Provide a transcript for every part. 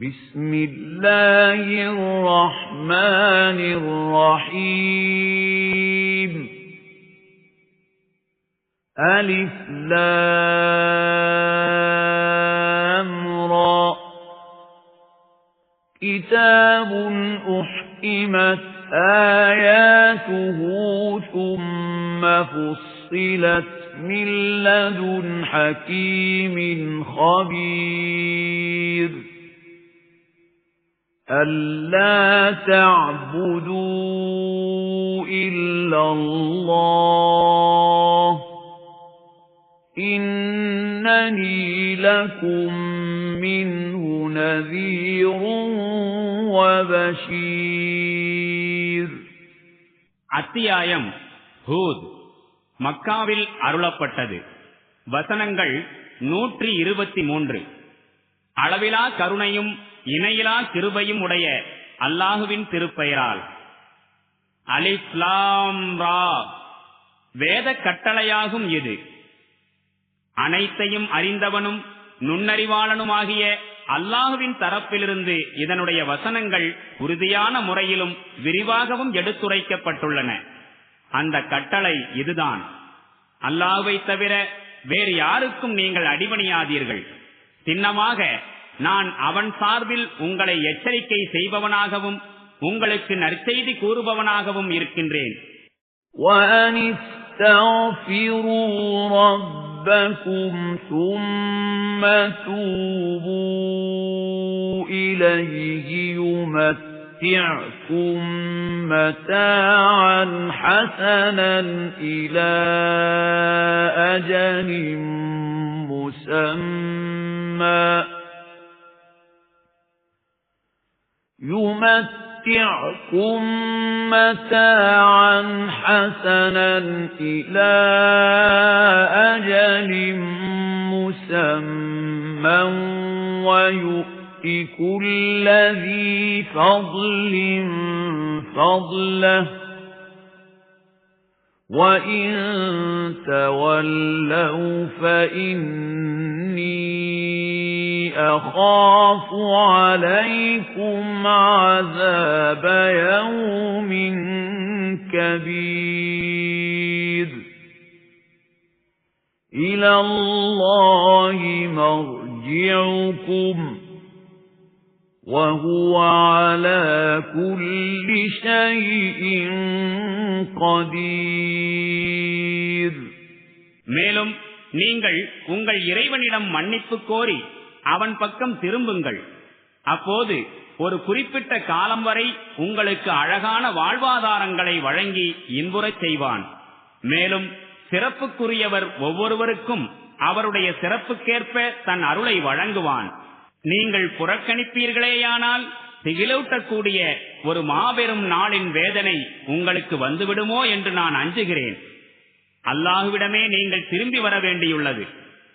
بسم الله الرحمن الرحيم ألف لام را كتاب أحكمت آياته ثم فصلت من لدن حكيم خبير ألا تعبدوا إلا الله إنني لكم منه نذير وبشير. அத்தியாயம் ஹூத். மக்காவில் அருளப்பட்டது. வசனங்கள் 123. அளவிலா கருணையும் இணையிலா கிருபையும் உடைய அல்லாஹுவின் திருப்பெயரால். அலிஃப் லாம் ரா. வேத கட்டளையாகும் இது. அனைத்தையும் அறிந்தவனும் நுண்ணறிவாளனுமாகிய அல்லாஹுவின் தரப்பிலிருந்து இதனுடைய வசனங்கள் உறுதியான முறையிலும் விரிவாகவும் எடுத்துரைக்கப்பட்டுள்ளன. அந்த கட்டளை இதுதான்: அல்லாஹ்வை தவிர வேறு யாருக்கும் நீங்கள் அடிபணியாதீர்கள். சின்னமாக நான் அவன் சார்பில் உங்களை எச்சரிக்கை செய்பவனாகவும் உங்களுக்கு நற்செய்தி கூறுபவனாகவும் இருக்கின்றேன். رَبَّكُمْ ثُمَّ تُوبُوا إِلَيْهِ يُمَتِّعْكُم مَّتَاعًا حَسَنًا إِلَى أَجَلٍ مُّسَمًّى يُمَتِّعْكُم مَّتَاعًا حَسَنًا إِلَى أَجَلٍ مُّسَمًّى وَيُؤْتِ كُلَّ ذِي فَضْلٍ فَضْلَهُ وَإِن تَوَلَّوْا فَإِنِّي أَخَافُ عَلَيْكُمْ عَذَابَ يَوْمٍ كَبِيرٍ. إِلَى اللَّهِ مَرْجِعُكُمْ وَهُوَ عَلَى كُلِّ شَيْءٍ قَدِيرٌ. மேலும் நீங்கள் உங்கள் இறைவனிடம் மன்னிப்பு கோரி அவன் பக்கம் திரும்புங்கள். அப்போது ஒரு குறிப்பிட்ட காலம் வரை உங்களுக்கு அழகான வாழ்வாதாரங்களை வழங்கி இன்புறச் செய்வான். மேலும் சிறப்புக்குரியவர் ஒவ்வொருவருக்கும் அவருடைய சிறப்புக்கேற்ப தன் அருளை வழங்குவான். நீங்கள் புறக்கணிப்பீர்களேயானால் திகிலூட்டக்கூடிய ஒரு மாபெரும் நாளின் வேதனை உங்களுக்கு வந்துவிடுமோ என்று நான் அஞ்சுகிறேன். அல்லாஹுவிடமே நீங்கள் திரும்பி வர வேண்டியுள்ளது.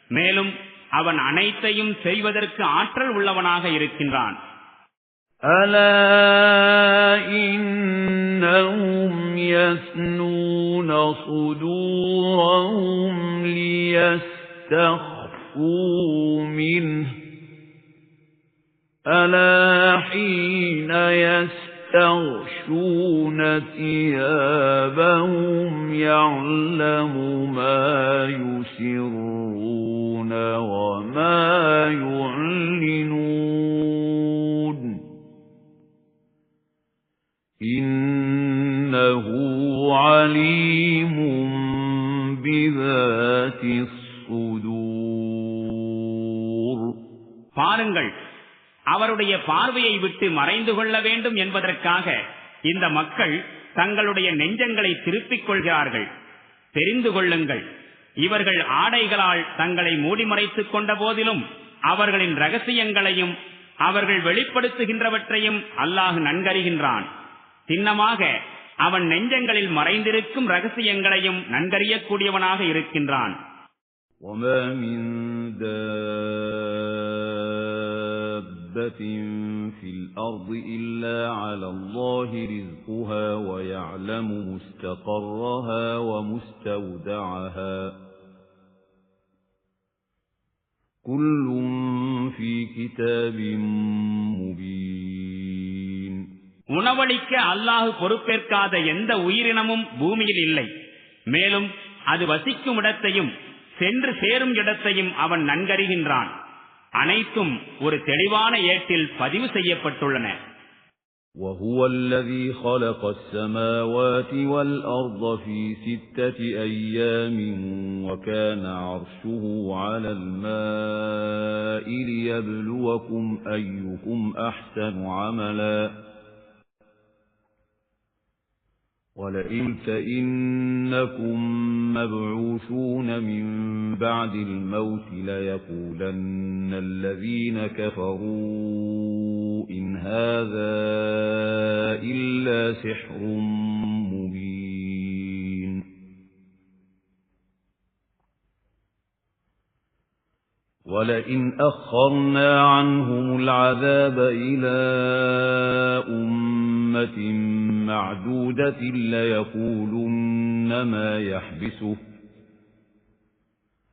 மேலும் அவன் அனைத்தையும் செய்வதற்கு ஆற்றல் உள்ளவனாக இருக்கின்றான். ألا إنهم يثنون صدورهم ليستخفوا منه ألا حين يستغشون ثيابهم يعلم ما يسرون وما يعلنون إنه عليم بذات الصدور. பாருங்கள், அவருடைய பார்வையை விட்டு மறைந்து கொள்ள வேண்டும் என்பதற்காக இந்த மக்கள் தங்களுடைய நெஞ்சங்களை திருப்பிக் கொள்கிறார்கள். தெரிந்து கொள்ளுங்கள், இவர்கள் ஆடைகளால் தங்களை மூடி மறைத்துக் கொண்ட போதிலும் அவர்களின் ரகசியங்களையும் அவர்கள் வெளிப்படுத்துகின்றவற்றையும் அல்லாஹ் நன்கறிகின்றான். சின்னமாக அவன் நெஞ்சங்களில் மறைந்திருக்கும் ரகசியங்களையும் நன்கறியக்கூடியவனாக இருக்கின்றான். وَمَا مِن دَابَّةٍ فِي الْأَرْضِ إِلَّا عَلَى اللَّهِ رِزْقُهَا وَيَعْلَمُ مُسْتَقَرَّهَا وَمُسْتَوْدَعَهَا كُلٌّ في كتاب مبين. உணவளிக்க அல்லாஹ் பொறுப்பேற்காத எந்த உயிரினமும் பூமியில் இல்லை. மேலும் அது வசிக்கும் இடத்தையும் சென்று சேரும் இடத்தையும் அவன் நன்கறிகின்றான். அனைத்தும் ஒரு தெளிவான ஏட்டில் பதிவு செய்யப்பட்டுள்ளன. وهو الذي خلق السماوات والأرض في 6 أيام وكان عرشه على الماء ليبلوكم أيكم أحسن عملا ولئن إنكم مبعوثون من بعد الموت ليقولن الذين كفروا إن هذا إلا سحر مبين. ولئن أخرنا عنهم العذاب إلى أمة معدودة ليقولن ما يحبسه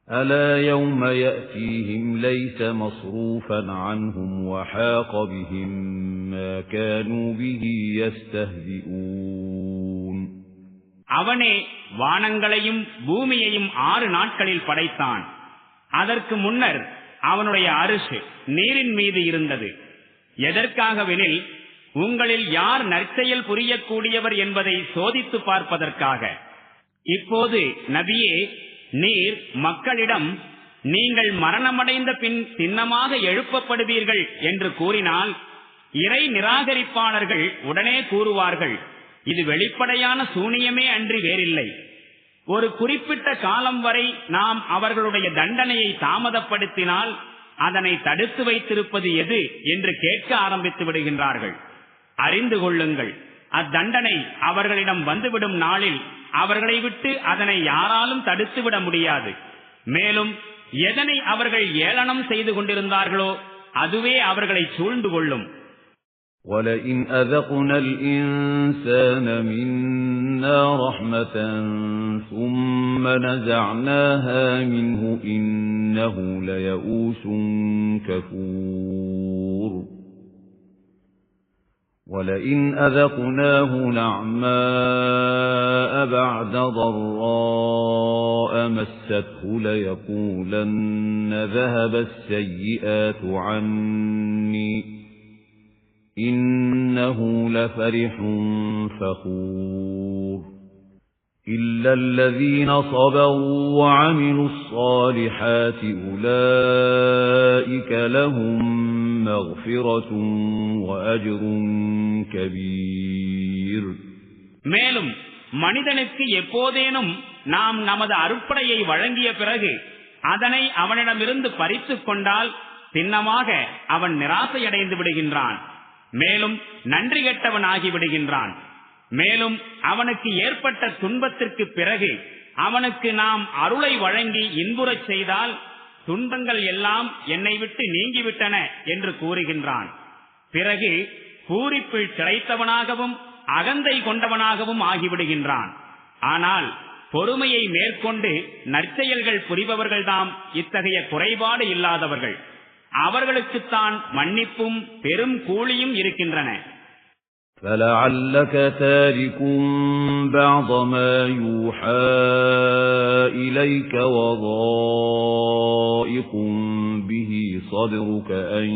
ألا يوم يأتيهم ليس مصروفا عنهم وحاق بهم ما كانوا به يستهزئون. அவனே வானங்களையும் பூமியையும் 6 நாட்களில் படைத்தான். அதற்கு முன்னர் அவனுடைய அரிஷ் நீரின் மீது இருந்தது. எதற்காகவெனில் உங்களில் யார் நற்செயல் புரியக்கூடியவர் என்பதை சோதித்து பார்ப்பதற்காக. இப்போது நபியே, நீர் மக்களிடம் நீங்கள் மரணமடைந்த பின் சின்னமாக எழுப்பப்படுவீர்கள் என்று கூறினால் இறை நிராகரிப்பாளர்கள் உடனே கூறுவார்கள், இது வெளிப்படையான சூனியமே அன்றி வேறில்லை. ஒரு குறிப்பிட்ட காலம் வரை நாம் அவர்களுடைய தண்டனையை தாமதப்படுத்தினால் அதனை தடுத்து வைத்திருப்பது எது என்று கேட்க ஆரம்பித்து விடுகின்றார்கள். அறிந்து கொள்ளுங்கள், அத்தண்டனை அவர்களிடம் வந்துவிடும் நாளில் அவர்களை விட்டு அதனை யாராலும் தடுத்துவிட முடியாது. மேலும் எதனை அவர்கள் ஏளனம் செய்து கொண்டிருந்தார்களோ அதுவே அவர்களை சூழ்ந்து கொள்ளும். وَلَئِنْ أَذَقْنَا الْإِنسَانَ مِنَّا رَحْمَةً ثُمَّ نَزَعْنَاهَا مِنْهُ إِنَّهُ لَيَئُوسٌ كَفُورٌ. وَلَئِنْ أَذَقْنَاهُ نَعْمَاءَ بَعْدَ ضَرَّاءَ مَسَّتْهُ لَيَقُولَنَّ ذَهَبَ السَّيِّئَاتُ عَنِّي إِنَّهُ لَفَرِحٌ فَخُورٌ. إِلَّا الَّذِينَ صَبَرُوا وَعَمِلُوا الصَّالِحَاتِ أُولَئِكَ لَهُم مَّغْفِرَةٌ وَأَجْرٌ كَبِيرٌ. மேலும் மனிதனுக்கு எப்போதேனும் நாம் நமது அருட்படையை வழங்கிய பிறகு அதனை அவனிடமிருந்து பறித்துக் கொண்டால் சின்னமாக அவன் நிராசையடைந்து விடுகின்றான். மேலும் நன்றி கெட்டவன் ஆகிவிடுகின்றான். மேலும் அவனுக்கு ஏற்பட்ட துன்பத்திற்கு பிறகு அவனுக்கு நாம் அருளை வழங்கி இன்புறச் செய்தால் துன்பங்கள் எல்லாம் என்னை விட்டு நீங்கிவிட்டன என்று கூறுகின்றான். பிறகு பூரிப்பில் கிடைத்தவனாகவும் அகந்தை கொண்டவனாகவும் ஆகிவிடுகின்றான். ஆனால் பொறுமையை மேற்கொண்டு நற்செயல்கள் புரிபவர்கள்தாம் இத்தகைய குறைபாடு இல்லாதவர்கள். அவர்களுக்குத்தான் மன்னிப்பும் பெரும் கூலியும் இருக்கின்றன. فَلَعَلَّكَ تَارِكٌ بَعْضَ مَا يُوحَى إِلَيْكَ وَضَائِقٌ بِهِ صَدْرُكَ أَن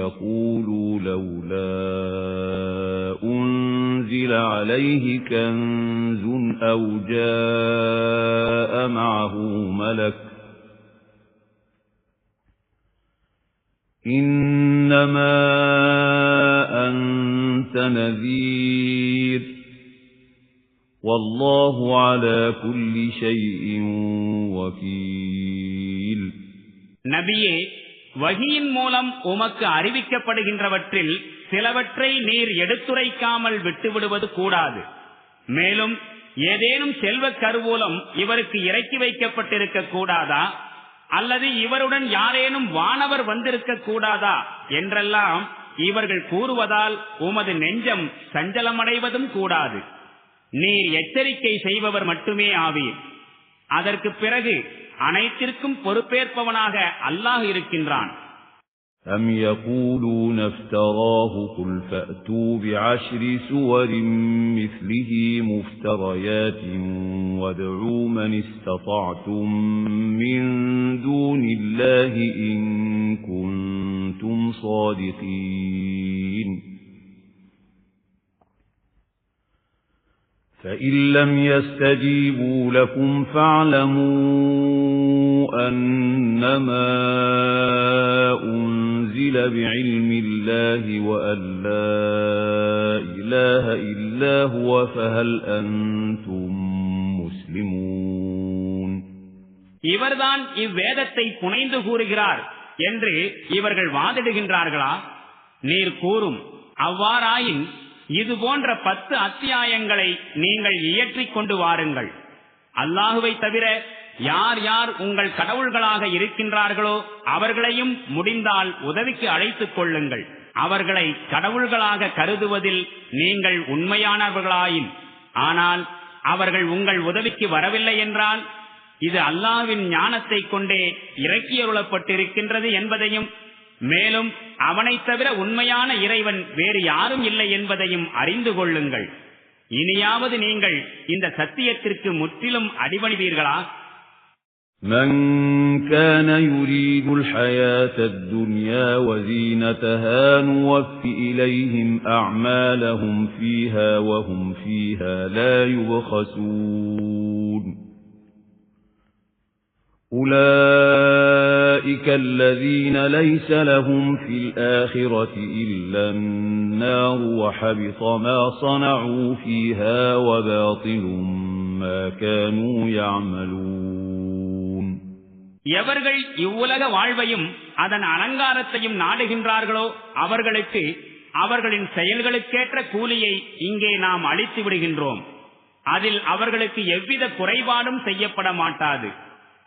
يَقُولُوا لَوْلَا أُنْزِلَ عَلَيْهِ كَنْزٌ أَوْ جَاءَ مَعَهُ مَلَكٌ إِنَّمَا أَنْتَ نَذِيرٌ وَاللَّهُ عَلَى كُلِّ شَيْءٍ وَكِيلٌ. நபியே, வஹியின் மூலம் உமக்கு அறிவிக்கப்படுகின்றவற்றில் சிலவற்றை நீர் எடுத்துரைக்காமல் விட்டுவிடுவது கூடாது. மேலும் ஏதேனும் செல்வ கருவூலம் இவருக்கு இறக்கி வைக்கப்பட்டிருக்க கூடாதா, அல்லது இவருடன் யாரேனும் வானவர் வந்திருக்க கூடாதா என்றெல்லாம் இவர்கள் கூறுவதால் உமது நெஞ்சம் சஞ்சலமடைவதும் கூடாது. நீர் எச்சரிக்கை செய்பவர் மட்டுமே ஆவீர். அதற்கு பிறகு அனைத்திற்கும் பொறுப்பேற்பவனாக அல்லாஹ் இருக்கின்றான். أم يقولون افتراه قل فأتوا بعشر سور مثله مفتريات وادعوا من استطعتم من دون الله إن كنتم صادقين فإن لم يستجيبوا لكم فاعلموا أنما أنزل بعلم الله وأن لا إله إلا هو فهل أنتم مسلمون இவர்தான் இவ்வேதத்தை புனைந்து கூறுகிறார் என்று இவர்கள் வாதிடுகின்றார்களா? நீர் கூறும், அவ்வாறாயின் இது போன்ற 10 அத்தியாயங்களை நீங்கள் இயற்றிக் கொண்டு வாருங்கள். அல்லாஹுவை தவிர யார் யார் உங்கள் கடவுள்களாக இருக்கின்றார்களோ அவர்களையும் முடிந்தால் உதவிக்கு அழைத்துக் கொள்ளுங்கள். அவர்களை கடவுள்களாக கருதுவதில் நீங்கள் உண்மையானவர்களாயின், ஆனால் அவர்கள் உங்கள் உதவிக்கு வரவில்லை என்றால் இது அல்லாஹ்வின் ஞானத்தை கொண்டே இறக்கியருளப்பட்டிருக்கின்றது என்பதையும், மேலும் அவனைத் தவிர உண்மையான இறைவன் வேறு யாரும் இல்லை என்பதையும் அறிந்து கொள்ளுங்கள். இனியாவது நீங்கள் இந்த சத்தியத்திற்கு முற்றிலும் அடிபணிவீர்களா? من كان يريد الحياة الدنيا وزينتها نوفِ إليهم أعمالهم فيها وهم فيها لا يبخسون أولئك الذين ليس لهم في الآخرة إلا النار وحبط ما صنعوا فيها وباطل ما كانوا يعملون எவர்கள் இவ்வுலக வாழ்வையும் அதன் அலங்காரத்தையும் நாடுகின்றார்களோ அவர்களுக்கு அவர்களின் செயல்களுக்கேற்ற கூலியை இங்கே நாம் அளித்து விடுகின்றோம். அதில் அவர்களுக்கு எவ்வித குறைபாடும் செய்யப்பட மாட்டாது.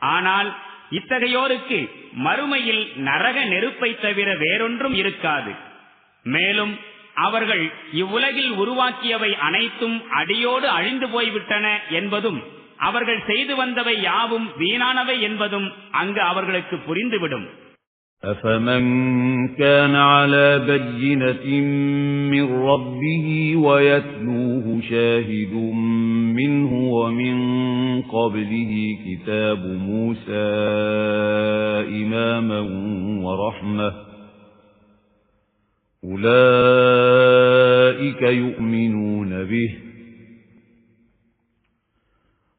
ஆனால் இத்தகையோருக்கு மறுமையில் நரக நெருப்பை தவிர வேறொன்றும் இருக்காது. மேலும் அவர்கள் இவ்வுலகில் உருவாக்கியவை அனைத்தும் அடியோடு அழிந்து போய்விட்டன என்பதும், அவர்கள் செய்து வந்தவை யாவும் வீணானவை என்பதும் அங்கு அவர்களுக்கு புரிந்துவிடும். أفمن كان على بينة من ربه ويتلوه شاهد منه ومن قبله كتاب موسى إماما ورحمة أولئك يؤمنون به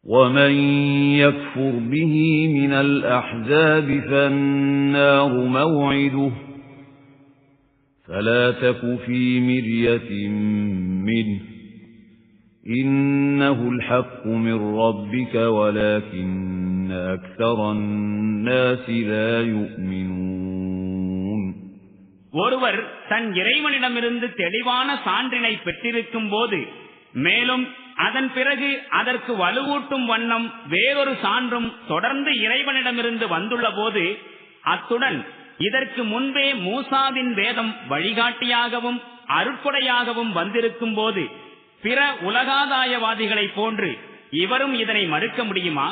ومن يكفر به من الأحزاب فالنار موعده فلا تك في مرية منه إنه الحق من ربك ولكن أكثر الناس لا يؤمنون ஒருவர் தன் இறைவனிடமிருந்து தெளிவான சான்றினை பெற்றிருக்கும் போது, மேலும் அதன் பிறகு அதற்கு வலுவூட்டும் வண்ணம் வேறொரு சான்றும் தொடர்ந்து இறைவனிடமிருந்து வந்துள்ள போது, அத்துடன் இதற்கு முன்பே மூசாவின் வேதம் வழிகாட்டியாகவும் அருட்கொடையாகவும் வந்திருக்கும் போது பிற உலகாதாயவாதிகளை போன்று இவரும் இதனை மறுக்க முடியுமா?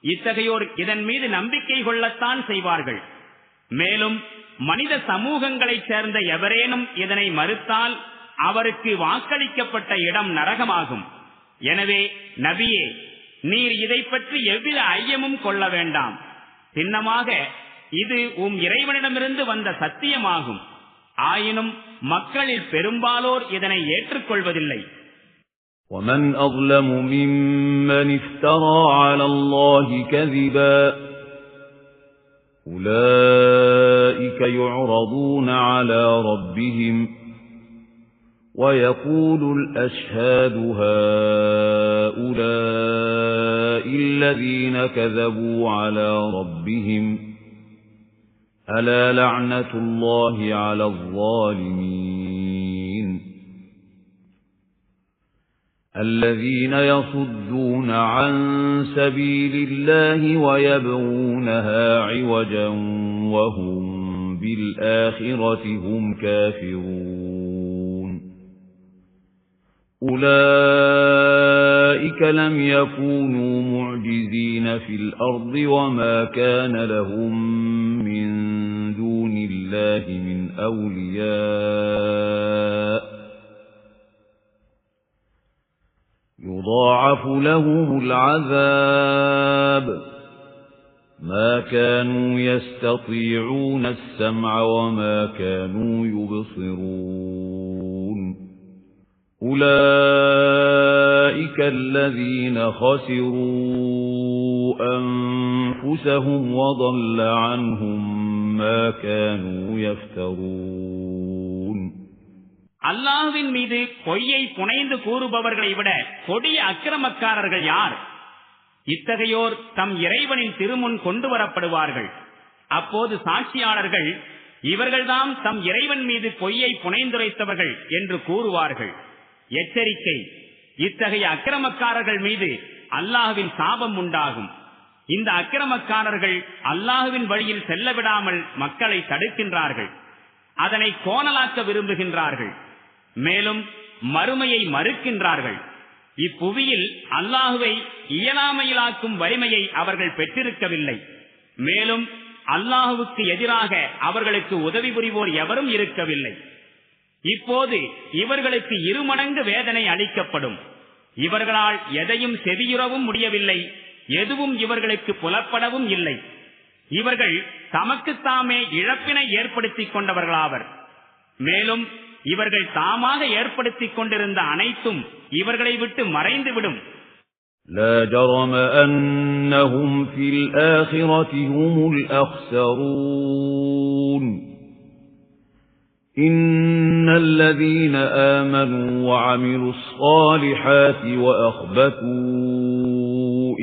இத்தகையோர் இதன் மீது நம்பிக்கை கொள்ளத்தான் செய்வார்கள். மேலும் மனித சமூகங்களைச் சேர்ந்த எவரேனும் இதனை மறுத்தால் அவருக்கு வாக்களிக்கப்பட்ட இடம் நரகமாகும். எனவே நபியே, நீர் இதை பற்றி எவ்வித ஐயமும் கொள்ள வேண்டாம். சின்னமாக இது இறைவனிடமிருந்து வந்த சத்தியமாகும். ஆயினும் மக்களில் பெரும்பாலோர் இதனை ஏற்றுக்கொள்வதில்லை. وَمَنْ أَظْلَمُ مِمَّنِ افْتَرَى عَلَى اللَّهِ كَذِبًا أُولَئِكَ يُعْرَضُونَ عَلَى رَبِّهِمْ وَيَقُولُ الْأَشْهَادُ هَؤُلَاءِ الَّذِينَ كَذَبُوا عَلَى رَبِّهِمْ أَلَا لَعْنَةُ اللَّهِ عَلَى الظَّالِمِينَ الَّذِينَ يَصُدُّونَ عَن سَبِيلِ اللَّهِ وَيَبْغُونَهَا عِوَجًا وَهُمْ بِالْآخِرَةِ هُمْ كَافِرُونَ أُولَئِكَ لَمْ يَكُونُوا مُعْجِزِينَ فِي الْأَرْضِ وَمَا كَانَ لَهُم مِّن دُونِ اللَّهِ الله من أولياء يضاعف لهم العذاب ما كانوا يستطيعون السمع وما كانوا يبصرون أولئك الذين خسروا أنفسهم وضل عنهم ما كانوا يفترون. அல்லாஹ்வின் மீது பொய்யை புனைந்து கூறுபவர்களை விட கொடிய அக்கிரமக்காரர்கள் யார்? இத்தகையோர் தம் இறைவனின் திருமுன் கொண்டு வரப்படுவார்கள். அப்போது சாட்சியாளர்கள் இவர்கள்தான் தம் இறைவன் மீது பொய்யை புனைந்துரைத்தவர்கள் என்று கூறுவார்கள். எச்சரிக்கை, இத்தகைய அக்கிரமக்காரர்கள் மீது அல்லாஹ்வின் சாபம் உண்டாகும். இந்த அக்கிரமக்காரர்கள் அல்லாஹ்வின் வழியில் செல்ல விடாமல் மக்களை தடுக்கின்றார்கள், அதனை கோணலாக்க விரும்புகின்றார்கள், மேலும் மறுமையை மறுக்கின்றார்கள். இப்புவியில் அல்லாஹுவை இயலாமையிலாக்கும் வலிமையை அவர்கள் பெற்றிருக்கவில்லை. மேலும் அல்லாஹுவுக்கு எதிராக அவர்களுக்கு உதவி புரிவோர் எவரும் இருக்கவில்லை. இப்போது இவர்களுக்கு 2 மடங்கு வேதனை அளிக்கப்படும். இவர்களால் எதையும் செவியுறவும் முடியவில்லை, எதுவும் இவர்களுக்கு புலப்படவும் இல்லை. இவர்கள் தமக்குத்தாமே இழப்பினை ஏற்படுத்திக் கொண்டவர்களாவர். மேலும் இவர்கள் தாமாக ஏற்படுத்திக் கொண்டிருந்த அனைத்தும் இவர்களை விட்டு மறைந்துவிடும். لا جرم أنهم في الآخرة هم الأخسرون إن الذين آمنوا وعملوا الصالحات وأخبتوا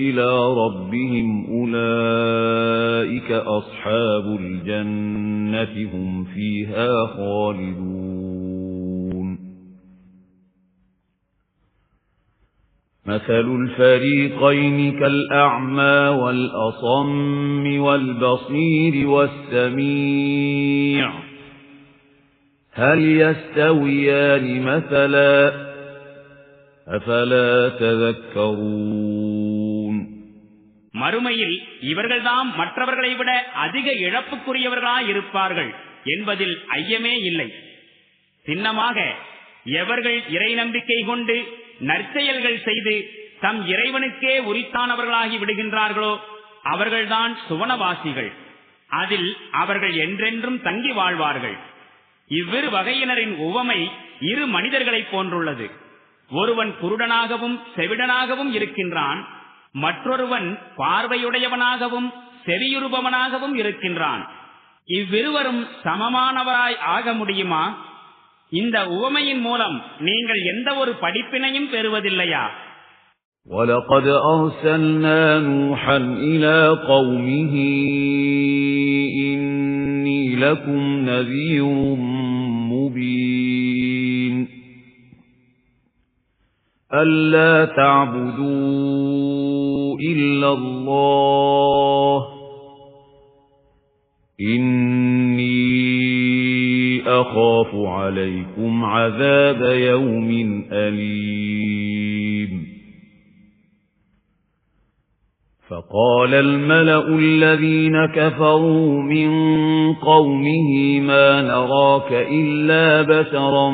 إلى ربهم أولئك أصحاب الجنة هم فيها خالدون. مثل الفريقين كالأعمى والأصم والبصير والسميع هل يستويان مثلا أفلا تذكرون. மறுமையில் இவர்கள்தாம் மற்றவர்களை விட அதிக இழப்புக்குரியவர்களாயிருப்பார்கள் என்பதில் ஐயமே இல்லை. சின்னமாக எவர்கள் இறை நம்பிக்கை கொண்டு நற்செயல்கள் செய்து தம் இறைவனுக்கே உரித்தானவர்களாகி விடுகின்றார்களோ அவர்கள்தான் சுவனவாசிகள். அதில் அவர்கள் என்றென்றும் தங்கி வாழ்வார்கள். இவ்விரு வகையினரின் உவமை 2 மனிதர்களைப் போன்றுள்ளது. ஒருவன் குருடனாகவும் செவிடனாகவும் இருக்கின்றான், மற்றொருவன் பார்வையுடையவனாகவும் செவியுறுபவனாகவும் இருக்கின்றான். இவ்விருவரும் சமமானவராய் ஆக முடியுமா? இந்த உவமையின் மூலம் நீங்கள் எந்த ஒரு படிப்பினையும் பெறுவதில்லையா? وَلَقَدْ أَرْسَلْنَا نُوحًا إِلَى قَوْمِهِ إِنِّي لَكُمْ نَذِيرٌ مُبِينٌ أَلَّا تَعْبُدُوا إِلَّا اللَّهَ إِنِّي أخاف عليكم عذاب يوم أليم. فقال الملأ الذين كفروا من قومه ما نراك إلا بشرا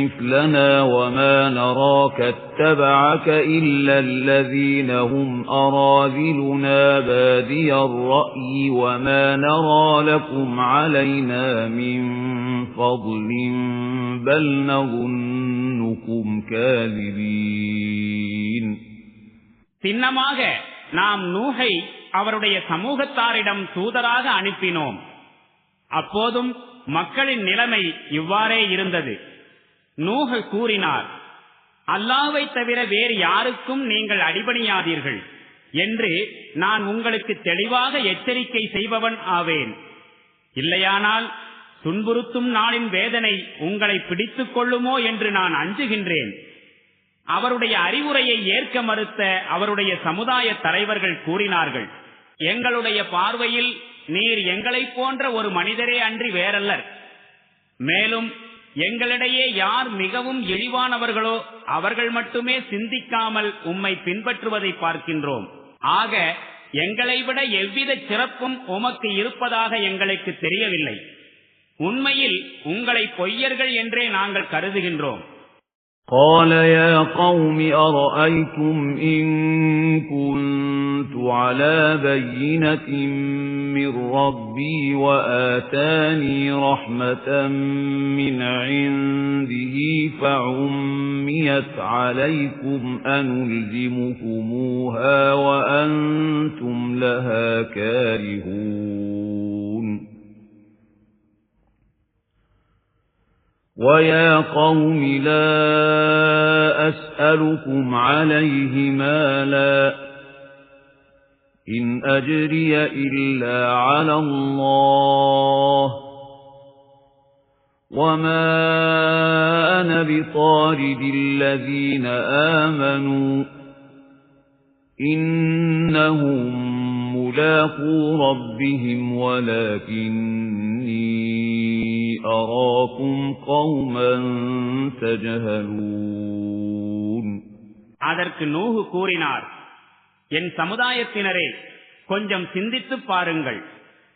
مثلنا وما نراك اتبعك إلا الذين هم أراذلنا بادي الرأي وما نرى لكم علينا من فضل بل نظنكم كاذبين. சின்னமாக நாம் நூஹை அவருடைய சமூகத்தாரிடம் தூதராக அனுப்பினோம். அப்போதும் மக்களின் நிலைமை இவ்வாறே இருந்தது. நூஹ் கூறினார், அல்லாஹ்வை தவிர வேறு யாருக்கும் நீங்கள் அடிபணியாதீர்கள் என்று நான் உங்களுக்கு தெளிவாக எச்சரிக்கை செய்பவன் ஆவேன். இல்லையானால் துன்புறுத்தும் நாளின் வேதனை உங்களை பிடித்துக் கொள்ளுமோ என்று நான் அஞ்சுகின்றேன். அவருடைய அறிவுரையை ஏற்க மறுத்த அவருடைய சமுதாய தலைவர்கள் கூறினார்கள், எங்களுடைய பார்வையில் நீர் எங்களைப் போன்ற ஒரு மனிதரே அன்றி வேறல்லர். மேலும் எங்களிடையே யார் மிகவும் இழிவானவர்களோ அவர்கள் மட்டுமே சிந்திக்காமல் உம்மை பின்பற்றுவதை பார்க்கின்றோம். ஆக எங்களை விட எவ்வித சிறப்பும் உமக்கு இருப்பதாக எங்களுக்கு தெரியவில்லை. உண்மையில் உங்களை பொய்யர்கள் என்றே நாங்கள் கருதுகின்றோம். قال يا قوم أرأيتم إن كنت على بينة من ربي وآتاني رحمة من عنده فعميت عليكم أنلزمكموها وأنتم لها كارهون ويا قوم لا أسألكم عليه مالا إن أجري إلا على الله وما أنا بطارد الذين آمنوا إنهم ملاقو ربهم ولكني أراكم قوما تجهلون. அதற்கு நூஹ் கூறினார், என் சமுதாயத்தினரே, கொஞ்சம் சிந்தித்துப் பாருங்கள்.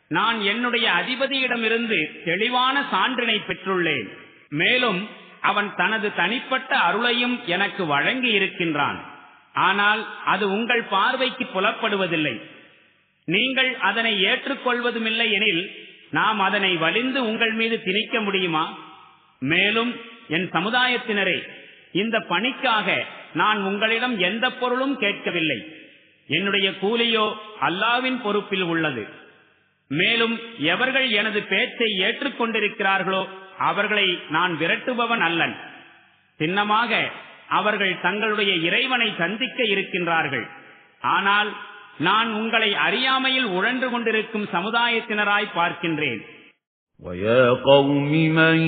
நான் என்னுடைய அதிபதியிடமிருந்து தெளிவான சான்றினை பெற்றுள்ளேன். மேலும் அவன் தனது தனிப்பட்ட அருளையும் எனக்கு வழங்கி இருக்கின்றான். ஆனால் அது உங்கள் பார்வைக்கு புலப்படுவதில்லை. நீங்கள் அதனை ஏற்றுக்கொள்வதுமில்லை எனில் நாம் அதனை வலிந்து உங்கள் மீது திணிக்க முடியுமா? மேலும் என் சமுதாயத்தினரே, இந்த பணிக்காக நான் உங்களிடம் எந்த பொருளும் கேட்கவில்லை. என்னுடைய கூலியோ அல்லாஹ்வின் பொறுப்பில் உள்ளது. மேலும் எவர்கள் எனது பேச்சை ஏற்றுக்கொண்டிருக்கிறார்களோ அவர்களை நான் விரட்டுபவன் அல்லன். சின்னமாக அவர்கள் தங்களுடைய இறைவனை சந்திக்க இருக்கின்றார்கள். ஆனால் நான் உங்களை அறியாமையில் உழன்று கொண்டிருக்கும் சமுதாயத்தினராய் பார்க்கின்றேன். وَيَا قَوْمِ مَنْ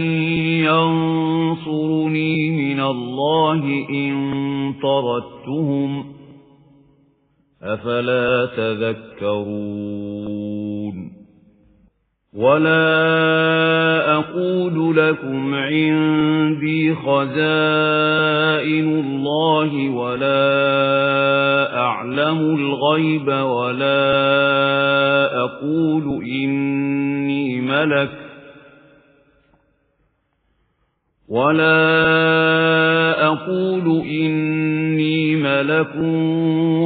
يَنْصُرُنِي مِنَ اللَّهِ إِنْ طَرَدتُّهُمْ أَفَلَا تَذَكَّرُونَ وَلَا أَقُولُ لَكُمْ عِنْدِي خَزَائِنُ اللَّهِ وَلَا أَعْلَمُ الْغَيْبَ وَلَا أَقُولُ إِنِّي مَلَكٌ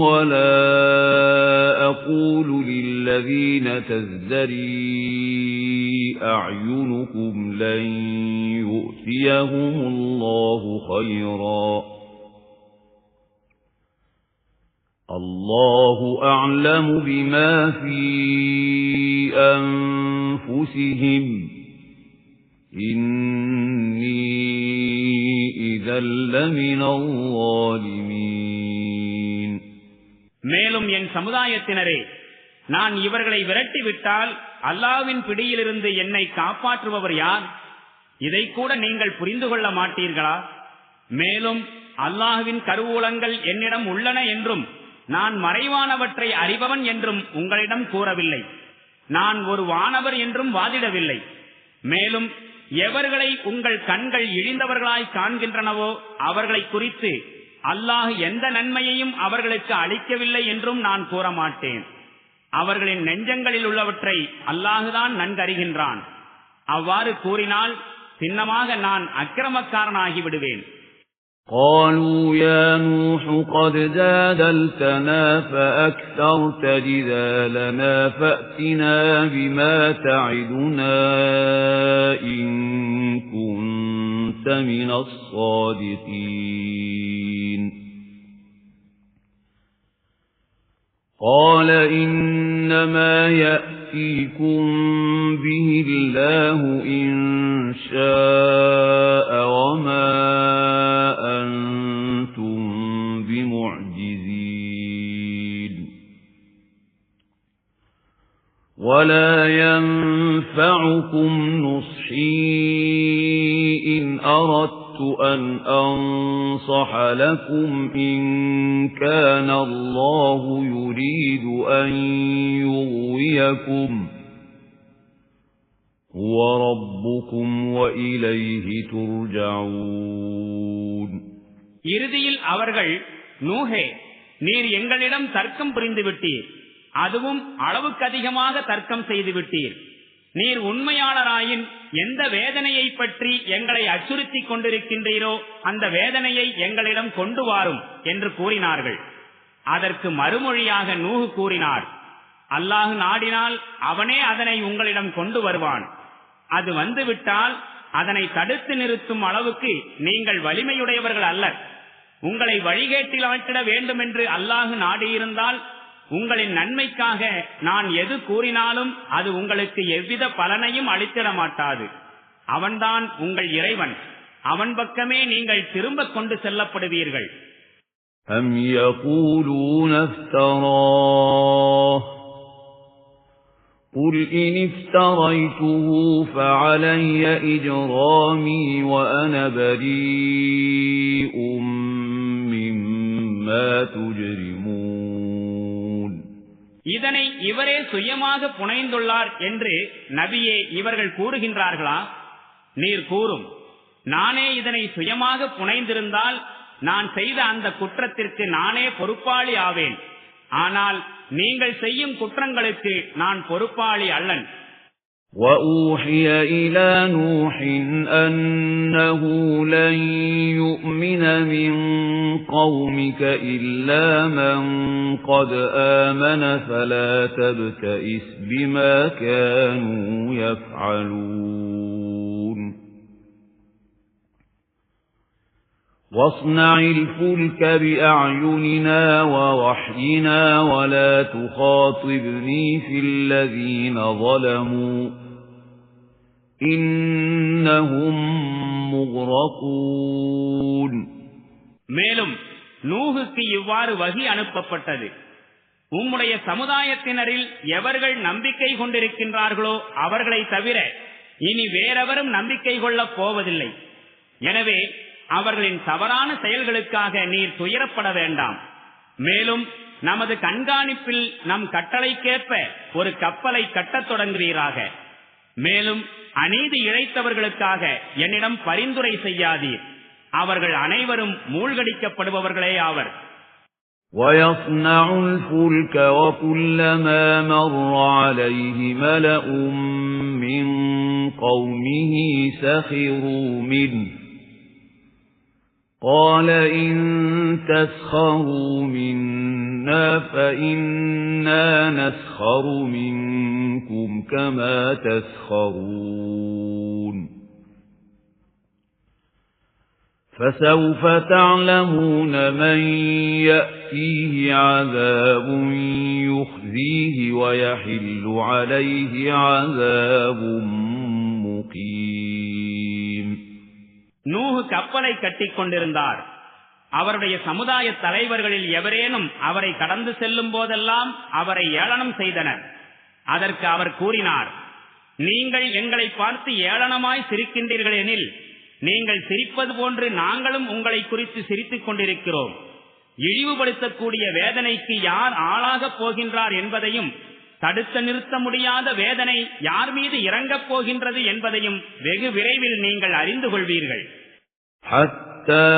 وَلَا أَقُولُ لِلَّذِينَ تَزْدَرِي أَعْيُنُكُمْ لَن يُؤْتِيَهُمُ اللَّهُ خَيْرًا اللَّهُ أَعْلَمُ بِمَا فِي أَنفُسِهِمْ إِنِّي إِذًا لَّمِنَ الظَّالِمِينَ. மேலும் என் சமுதாயத்தினரே, நான் இவர்களை விரட்டிவிட்டால் அல்லாஹ்வின் பிடியிலிருந்து என்னை காப்பாற்றுபவர் யார்? இதை கூட நீங்கள் புரிந்து கொள்ள மாட்டீர்களா? மேலும் அல்லாஹ்வின் கருவூலங்கள் என்னிடம் உள்ளன என்றும் நான் மறைவானவற்றை அறிபவன் என்றும் உங்களிடம் கூறவில்லை. நான் ஒரு வானவர் என்றும் வாதிடவில்லை. மேலும் எவர்களை உங்கள் கண்கள் இழிந்தவர்களாய் காண்கின்றனவோ அவர்களை குறித்து அல்லாஹ் எந்த நன்மையையும் அவர்களுக்கு அளிக்கவில்லை என்றும் நான் கூற மாட்டேன். அவர்களின் நெஞ்சங்களில் உள்ளவற்றை அல்லாஹுதான் நன்கறிகின்றான். அவ்வாறு கூறினால் சின்னமாக நான் அக்கிரமக்காரனாகி விடுவேன். قالوا يا نوح قد جادلتنا فأكثرت جدالنا فأتنا بما تعدنا إن كنت من الصادقين. قال إنما يأتيكم به الله إن شاء وما أنتم بمعجزين ولا ينفعكم نصحي إن أردت أن أنصح لكم إن كان الله يريد أن يغويكم هو ربكم وإليه ترجعون. இறுதியில் அவர்கள், நூஹே, நீர் எங்களிடம் தர்க்கம் புரிந்து விட்டீர், அதுவும் அளவுக்கு அதிகமாக தர்க்கம் செய்து விட்டீர். நீர் உண்மையாளராயின் எந்த வேதனையை பற்றி எங்களை அச்சுறுத்திக் கொண்டிருக்கின்றீரோ அந்த வேதனையை எங்களிடம் கொண்டு வாரும் என்று கூறினார்கள். அதற்கு மறுமொழியாக நூஹ் கூறினார், அல்லாஹ் நாடினால் அவனே அதனை உங்களிடம் கொண்டு வருவான். அது வந்துவிட்டால் அதனை தடுத்து நிறுத்தும் அளவுக்கு நீங்கள் வலிமையுடையவர்கள் அல்ல. உங்களை வழிகேட்டில் ஆட்டிட வேண்டும் என்று அல்லாஹ் நாடியிருந்தால் உங்களின் நன்மைக்காக நான் எது கூறினாலும் அது உங்களுக்கு எவ்வித பலனையும் அளித்திட மாட்டாது. அவன்தான் உங்கள் இறைவன், அவன் பக்கமே நீங்கள் திரும்ப கொண்டு செல்லப்படுவீர்கள். أَمْ يَقُولُونَ افْتَرَاهُ قُلْ إِنِ افْتَرَيْتُهُ فَعَلَيَّ إِجْرَامِي وَأَنَا بَرِيءٌ مِّمَّا تُجْرِمُونَ. இதனை இவரே சுயமாக புனைந்துள்ளார் என்று நபியே இவர்கள் கூறுகின்றார்களா? நீர் கூறும், நானே இதனை சுயமாக புனைந்திருந்தால் நான் செய்த அந்த குற்றத்திற்கு நானே பொறுப்பாளி ஆவேன். ஆனால் நீங்கள் செய்யும் குற்றங்களுக்கு நான் பொறுப்பாளி அல்லன். وَأُوحِيَ إِلَى نُوحٍ أَنَّهُ لَن يُؤْمِنَ مِن قَوْمِكَ إِلَّا مَن قَدْ آمَنَ فَلَا تَبْتَئِسْ بِمَا كَانُوا يَفْعَلُونَ. وَاصْنَعِ الْفُلْكَ بِأَعْيُنِنَا وَوَحْيِنَا وَلَا تُخَاطِبْنِي فِي الَّذِينَ ظَلَمُوا إِنَّهُمْ مُغْرَقُونَ. மேலும் நூஹுக்கு இவ்வாறு வஹி அனுப்பப்பட்டது, உம்முடைய சமுதாயத்தினரில் எவர்கள் நம்பிக்கை கொண்டிருக்கின்றார்களோ அவர்களை தவிர இனி வேறெவரும் நம்பிக்கை கொள்ளப் போவதில்லை. எனவே அவர்களின் தவறான செயல்களுக்காக நீர் துயரப்பட வேண்டாம். மேலும் நமது கண்காணிப்பில் நம் கட்டளைக்கேற்ப ஒரு கப்பலை கட்டத் தொடங்குவீராக. மேலும் அநீதி இழைத்தவர்களுக்காக என்னிடம் பரிந்துரை செய்யாதீர், அவர்கள் அனைவரும் மூழ்கடிக்கப்படுபவர்களே ஆவர். وَيَصْنَعُ الْفُلْكَ وَكُلَّمَا مَرَّ عَلَيْهِ مَلَأٌ مِّن قَوْمِهِ سَخِرُوا مِنْهُ قَالَ إِن تَسْخَرُوا مِنَّا فَإِنَّا نَسْخَرُ مِنكُمْ كَمَا تَسْخَرُونَ. فَسَوْفَ تَعْلَمُونَ مَن يَأْتِيهِ عَذَابٌ يُخْزِيهِ وَيَحِلُّ عَلَيْهِ عَذَابٌ مُقِيمٌ. நூஹ் கப்பலை கட்டிக் கொண்டிருந்தார். அவருடைய சமுதாய தலைவர்களில் எவரேனும் அவரை கடந்து செல்லும் போதெல்லாம் அவரை ஏளனம் செய்தனர். அதற்கு அவர் கூறினார், நீங்கள் எங்களை பார்த்து ஏளனமாய் சிரிக்கின்றீர்கள் எனில் நீங்கள் சிரிப்பது போன்று நாங்களும் உங்களை குறித்து சிரித்துக் கொண்டிருக்கிறோம். இழிவுபடுத்தக்கூடிய வேதனைக்கு யார் ஆளாகப் போகின்றார் என்பதையும் தடுத்து நிறுத்த முடியாத வேதனை யார் மீது இறங்கப் போகின்றது என்பதையும் வெகு விரைவில் நீங்கள் அறிந்து கொள்வீர்கள். حَتَّى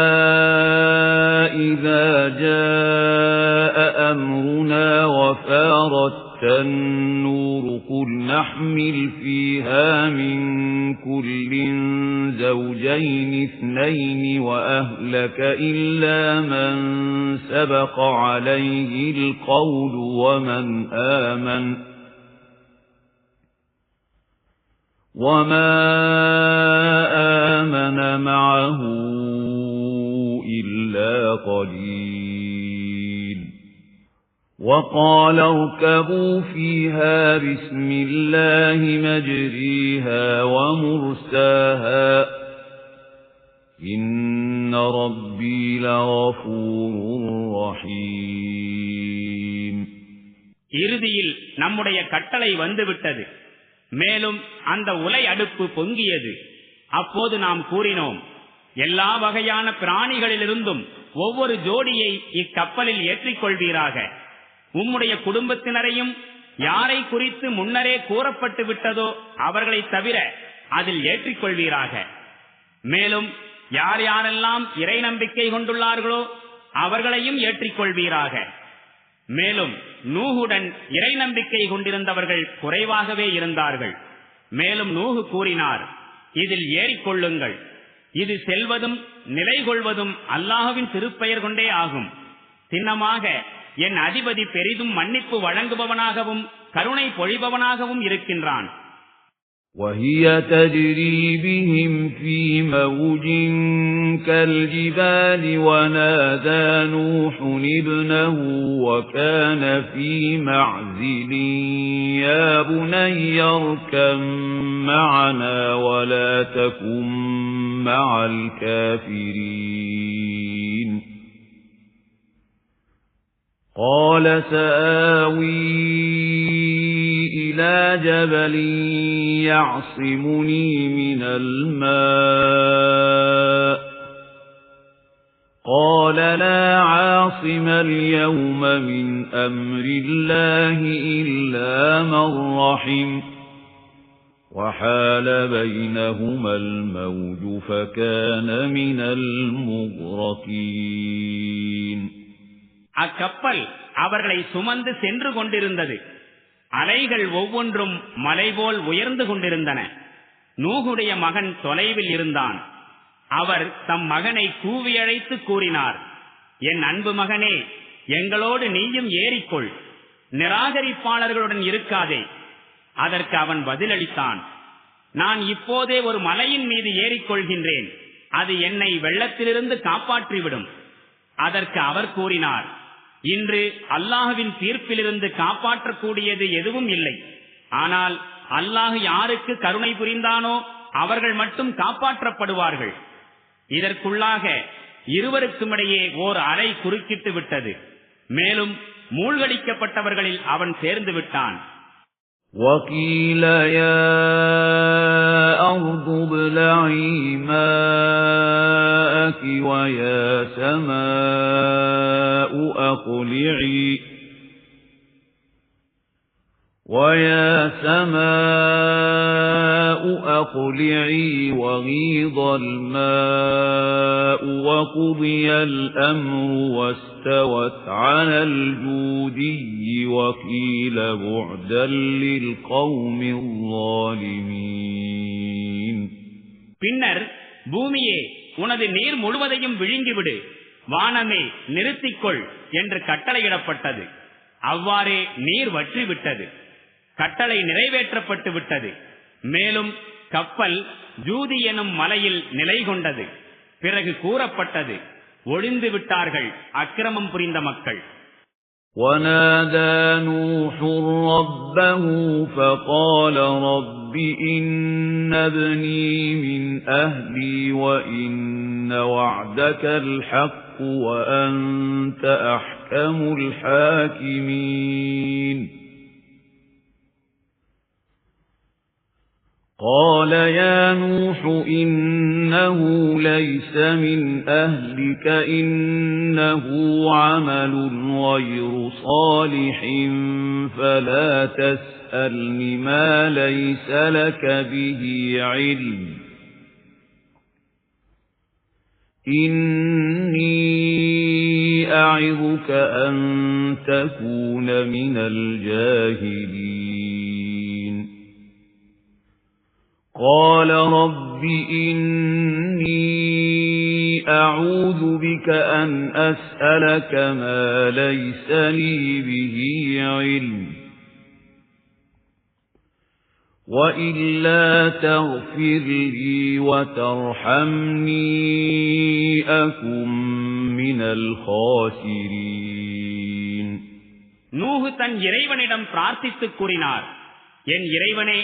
إِذَا جَاءَ أَمْرُنَا وَفَارَتِ النُّورُ قُلْ نَحْمِلُ فِيهَا مِن كُلٍّ زَوْجَيْنِ اثْنَيْنِ وَأَهْلَكَ إِلَّا مَن سَبَقَ عَلَيْهِ الْقَوْلُ وَمَا آمَنَ مَعَهُ إِلَّا قَلِيلٌ. وَقَالَ ارْكَبُوا فِيهَا بِسْمِ اللَّهِ مَجْرِيهَا وَمُرْسَاهَا إِنَّ رَبِّي لَغَفُورٌ رَّحِيمٌ. இறுதியில் நம்முடைய கட்டளை வந்துவிட்டது. மேலும் அந்த உலை அடுப்பு பொங்கியது. அப்போது நாம் கூறினோம், எல்லா வகையான பிராணிகளிலிருந்தும் ஒவ்வொரு ஜோடியை இக்கப்பலில் ஏற்றிக்கொள்வீராக. உம்முடைய குடும்பத்தினரையும் யாரை குறித்து முன்னரே கூறப்பட்டு விட்டதோ அவர்களை தவிர அதில் ஏற்றிக்கொள்வீராக. மேலும் யார் யாரெல்லாம் இறை நம்பிக்கை கொண்டுள்ளார்களோ அவர்களையும் ஏற்றிக்கொள்வீராக. மேலும் நூஹுடன் இறை நம்பிக்கை கொண்டிருந்தவர்கள் குறைவாகவே இருந்தார்கள். மேலும் நூஹு கூறினார், இதில் ஏறிக்கொள்ளுங்கள். இது செல்வதும் நிலை கொள்வதும் அல்லாஹ்வின் திருப்பெயர் கொண்டே ஆகும். சின்னமாக என் அதிபதி பெரிதும் மன்னிப்பு வழங்குபவனாகவும் கருணை பொழிபவனாகவும் இருக்கின்றான். وَهِيَ تَجْرِي بِهِمْ فِي مَوْجٍ كَالْجِبَالِ وَنَادَى نُوحٌ ابْنَهُ وَكَانَ فِي مَعْزِلٍ يَا بُنَيَّ ارْكَب مَّعَنَا وَلَا تَكُن مَّعَ الْكَافِرِينَ قَالَ سَآوِي إِلَى جَبَلٍ يَعْصِمُنِي مِنَ الْمَاءِ قَالَ لَا عَاصِمَ الْيَوْمَ مِنْ أَمْرِ اللَّهِ إِلَّا مَنْ رَحِمَ وَحَالَ بَيْنَهُمَا الْمَوْجُ فَكَانَ مِنَ الْمُغْرَقِينَ அக்கப்பல் அவர்களை சுமந்து சென்று கொண்டிருந்தது. அலைகள் ஒவ்வொன்றும் மலை போல் உயர்ந்து கொண்டிருந்தன. நூகுடைய மகன் தொலைவில் இருந்தான். அவர் தம் மகனை கூவி அழைத்து கூறினார், என் அன்பு மகனே, எங்களோடு நீயும் ஏறிக்கொள், நிராகரிப்பாளர்களுடன் இருக்காதே. அதற்கு அவன் பதிலளித்தான், நான் இப்போதே ஒரு மலையின் மீது ஏறிக்கொள்கின்றேன், அது என்னை வெள்ளத்திலிருந்து காப்பாற்றிவிடும். அதற்கு அவர் கூறினார், இன்று அல்லாஹ்வின் தீர்ப்பிலிருந்து காப்பாற்றக்கூடியது எதுவும் இல்லை. ஆனால் அல்லாஹ் யாருக்கு கருணை புரிந்தானோ அவர்கள் மட்டும் காப்பாற்றப்படுவார்கள். இதற்குள்ளாக இருவருக்குமிடையே ஓர் அலை குறுக்கிட்டு விட்டது. மேலும் மூழ்கடிக்கப்பட்டவர்களில் அவன் சேர்ந்து விட்டான். وَقِيلَ يَا أَرْضُ ابْلَعِي مَاءَكِ وَيَا سَمَاءُ أَقْلِعِي وَغِيضَ الْمَاءُ وَقُضِيَ الْأَمْرُ وَاسْتَوَتْ عَلَى الْجُودِيِّ وَقِيلَ بُعْدًا لِلْقَوْمِ الظَّالِمِينَ பின்னர் பூமியே, உனது நீர் முழுவதையும் விழுங்கிவிடு, வானமே நிறுத்திக்கொள் என்று கட்டளையிடப்பட்டது. அவ்வாறே நீர் வற்றிவிட்டது. கட்டளை நிறைவேற்றப்பட்டு விட்டது. மேலும் கப்பல் ஜூதி எனும் மலையில் நிலை கொண்டது. பிறகு கூறப்பட்டது, ஒழிந்து விட்டார்கள் அக்கிரமம் புரிந்த மக்கள். وَنَادَى نُوحٌ رَبَّهُ فَقَالَ رَبِّ إِنَّ ابْنِي مِنْ أَهْلِي وَإِنَّ وَعْدَكَ الْحَقُّ وَأَنْتَ أَحْكَمُ الْحَاكِمِينَ قَالَ يَا نُوحُ إِنَّهُ لَيْسَ مِنْ أَهْلِكَ إِنَّهُ عَمَلٌ غَيْرُ صَالِحٍ فَلَا تَسْأَلْنِ مَا لَيْسَ لَكَ بِهِ عِلْمٌ إِنِّي أَعِظُكَ أَن تَكُونَ مِنَ الْجَاهِلِينَ قَالَ رَبِّ إِنِّي أَعُوذُ بِكَ أَنْ أَسْأَلَكَ مَا لَيْسَ لِي بِهِ عِلْمٌ وَإِلَّا تَغْفِرْ لِي وَتَرْحَمْنِي أَكُنْ مِنَ الْخَاسِرِينَ நூஹு தன் இறைவனிடம் பிரார்த்தித்து கூறினார், என் இறைவனே,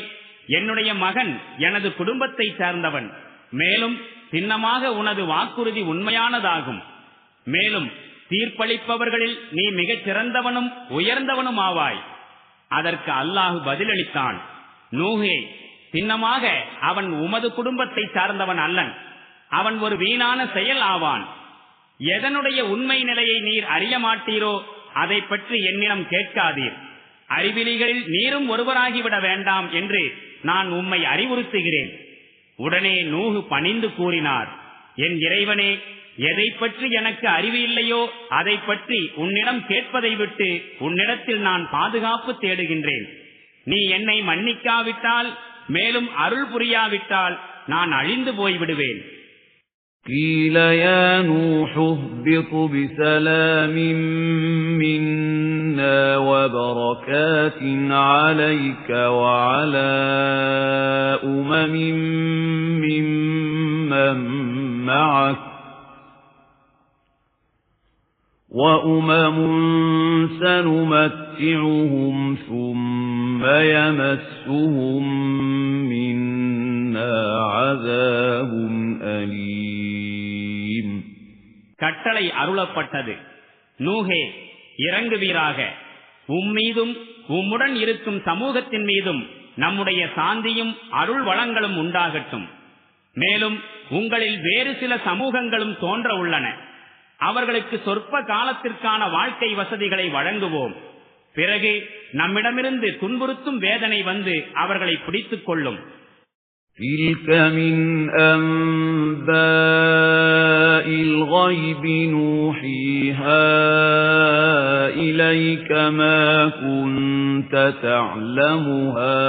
என்னுடைய மகன் எனது குடும்பத்தை சார்ந்தவன். மேலும் சின்னமாக உனது வாக்குறுதி உண்மையானதாகும். மேலும் தீர்ப்பளிப்பவர்களில் நீ மிகச் சிறந்தவனும் உயர்ந்தவனும் ஆவாய். அதற்கு அல்லாஹ் பதிலளித்தான், நூஹே, சின்னமாக அவன் உமது குடும்பத்தை சார்ந்தவன் அல்லன். அவன் ஒரு வீணான செயல் ஆவான். எதனுடைய உண்மை நிலையை நீர் அறிய மாட்டீரோ அதை பற்றி என்னிடம் கேட்காதீர். அறிவிலிகளில் நீரும் ஒருவராகிவிட வேண்டாம் என்று நான் உம்மை அறிவுறுத்துகிறேன். உடனே நூஹு பணிந்து கூறினார், என் இறைவனே, எதை பற்றி எனக்கு அறிவு இல்லையோ அதை பற்றி உன்னிடம் கேட்பதை விட்டு உன்னிடத்தில் நான் பாதுகாப்பு தேடுகின்றேன். நீ என்னை மன்னிக்காவிட்டால் மேலும் அருள் புரியாவிட்டால் நான் அழிந்து போய்விடுவேன். قيل يا نوح اهبط بسلام منا وبركات عليك وعلى ممن معك وأمم سنمتعهم ثم يمسهم منا عذاب أليم. கட்டளை அருளப்பட்டது. நூஹே, இறங்குவீராக. உம்மீதும் உம்முடன் இருக்கும் சமூகத்தின் மீதும் நம்முடைய சாந்தியும் அருள் வளங்களும் உண்டாகட்டும். மேலும் உங்களில் வேறு சில சமூகங்களும் தோன்ற உள்ளன. அவர்களுக்கு சொற்ப காலத்திற்கான வாழ்க்கை வசதிகளை வழங்குவோம். பிறகு நம்மிடமிருந்து துன்புறுத்தும் வேதனை வந்து அவர்களை பிடித்துக் கொள்ளும். تِلْكَ مِنْ أَنْبَاءِ الْغَيْبِ نُوحِيهَا إِلَيْكَ مَا كُنْتَ تَعْلَمُهَا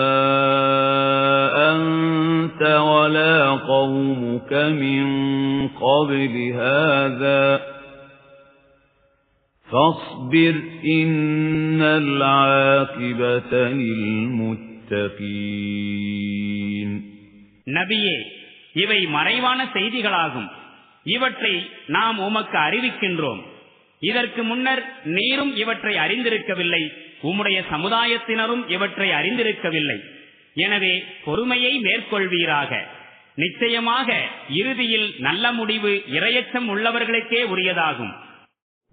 أَنْتَ وَلَا قَوْمُكَ مِنْ قَبْلِ هَذَا فَاصْبِرْ إِنَّ الْعَاقِبَةَ لِلْمُتَّقِينَ. நபியே, இவை மறைவான செய்திகளாகும். இவற்றை நாம் உமக்கு அறிவிக்கின்றோம். இதற்கு முன்னர் நீரும் இவற்றை அறிந்திருக்கவில்லை, உம்முடைய சமுதாயத்தினரும் இவற்றை அறிந்திருக்கவில்லை. எனவே பொறுமையை மேற்கொள்வீராக. நிச்சயமாக இறுதியில் நல்ல முடிவு இரையச்சம் உள்ளவர்களுக்கே உரியதாகும்.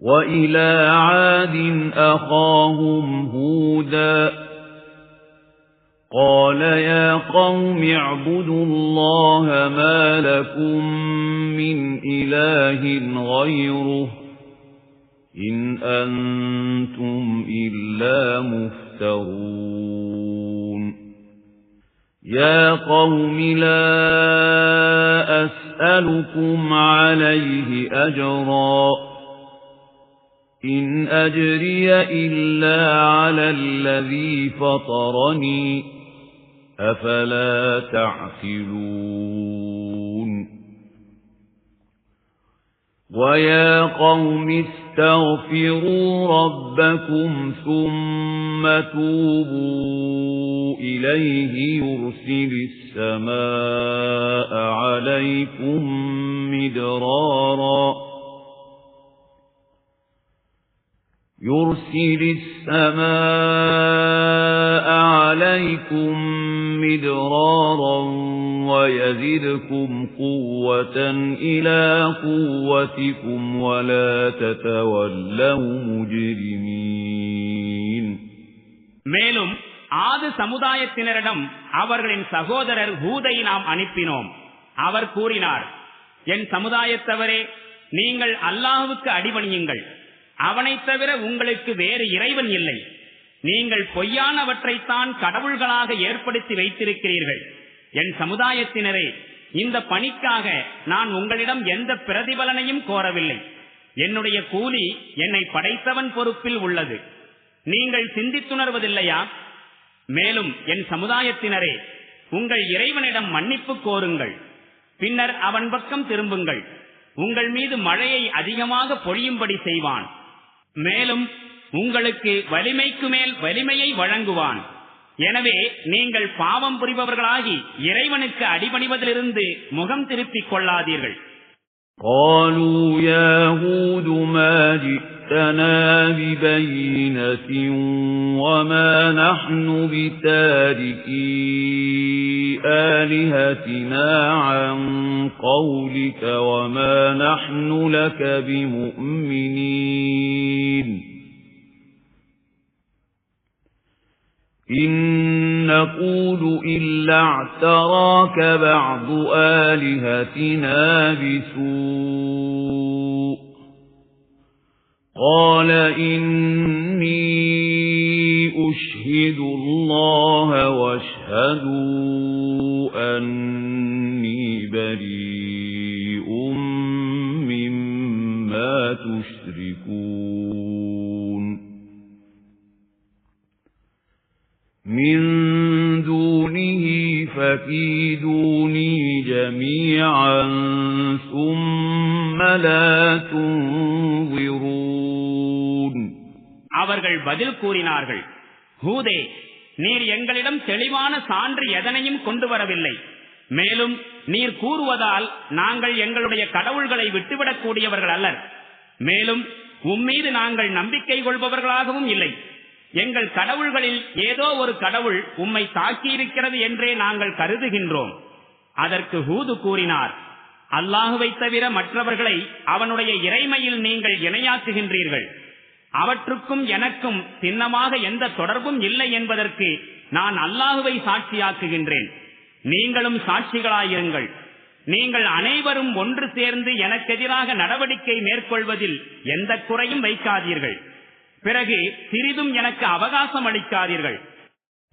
وَإِلَى عَادٍ أَخَاهُمْ هُودًا قَالَ يَا قَوْمِ اعْبُدُوا اللَّهَ مَا لَكُمْ مِنْ إِلَٰهٍ غَيْرُهُ إِنْ أَنْتُمْ إِلَّا مُفْتَرُونَ. يَا قَوْمِ لَا أَسْأَلُكُمْ عَلَيْهِ أَجْرًا إِنْ أَجْرِيَ إِلَّا عَلَى الَّذِي فَطَرَنِي أَفَلَا تَعْقِلُونَ. وَيَا قَوْمِ اسْتَغْفِرُوا رَبَّكُمْ ثُمَّ تُوبُوا إِلَيْهِ يُرْسِلِ السَّمَاءَ عَلَيْكُمْ مِدْرَارًا وَيَزِدْكُمْ قُوَّةً إِلَى قُوَّتِكُمْ وَلَا تَتَوَلَّوْا مُجْرِمِينَ. மேலும் ஆது சமுதாயத்தினரிடம் அவர்களின் சகோதரர் ஹூதை நாம் அனுப்பினோம். அவர் கூறினார், என் சமுதாயத்தவரே, நீங்கள் அல்லாஹ்வுக்கு அடிபணியுங்கள். அவனைத் தவிர உங்களுக்கு வேறு இறைவன் இல்லை. நீங்கள் பொய்யானவற்றைத்தான் கடவுள்களாக ஏற்படுத்தி வைத்திருக்கிறீர்கள். என் சமுதாயத்தினரே, இந்த பணிக்காக நான் உங்களிடம் எந்த பிரதிபலனையும் கோரவில்லை. என்னுடைய கூலி என்னை படைத்தவன் பொறுப்பில் உள்ளது. நீங்கள் சிந்தித்துணர்வதில்லையா? மேலும் என் சமுதாயத்தினரே, உங்கள் இறைவனிடம் மன்னிப்பு கோருங்கள். பின்னர் அவன் பக்கம் திரும்புங்கள். உங்கள் மீது மழையை அதிகமாக பொழியும்படி செய்வான். மேலும் உங்களுக்கு வலிமைக்கு மேல் வலிமையை வழங்குவான். எனவே நீங்கள் பாவம் புரிபவர்களாகி இறைவனுக்கு அடிபணிவதிலிருந்து முகம் திருப்பிக் கொள்ளாதீர்கள். قالوا يا هود ما جئتنا ببينة وما نحن بتاركي آلهتنا عن قولك وما نحن لك بمؤمنين إن نقول إلا اعتراك بعض آلهتنا بسوء قال إني أشهد الله واشهدوا أني بريء مما تشركون من دونه فكيدوني جميعا ثم لا تنظرون. அவர்கள் பதில் கூறினார்கள், ஹூதே, நீர் எங்களிடம் தெளிவான சான்று எதனையும் கொண்டு வரவில்லை. மேலும் நீர் கூறுவதால் நாங்கள் எங்களுடைய கடவுள்களை விட்டுவிடக் கூடியவர்கள் அல்லர். மேலும் உம்மீது நாங்கள் நம்பிக்கை கொள்பவர்களாகவும் இல்லை. எங்கள் கடவுள்களில் ஏதோ ஒரு கடவுள் உம்மை தாக்கியிருக்கிறது என்றே நாங்கள் கருதுகின்றோம். அதற்கு ஹூது கூறினார், அல்லாஹுவை தவிர மற்றவர்களை அவனுடைய இறைமையில் நீங்கள் இணையாக்குகின்றீர்கள். அவற்றுக்கும் எனக்கும் சின்னமாக எந்த தொடர்பும் இல்லை என்பதற்கு நான் அல்லாஹுவை சாட்சியாக்குகின்றேன். நீங்களும் சாட்சிகளாயிருங்கள். நீங்கள் அனைவரும் ஒன்று சேர்ந்து எனக்கெதிராக நடவடிக்கை மேற்கொள்வதில் எந்த குறையும் வைக்காதீர்கள். பிறகு சிறிதும் எனக்கு அவகாசம் அளிக்காதீர்கள்.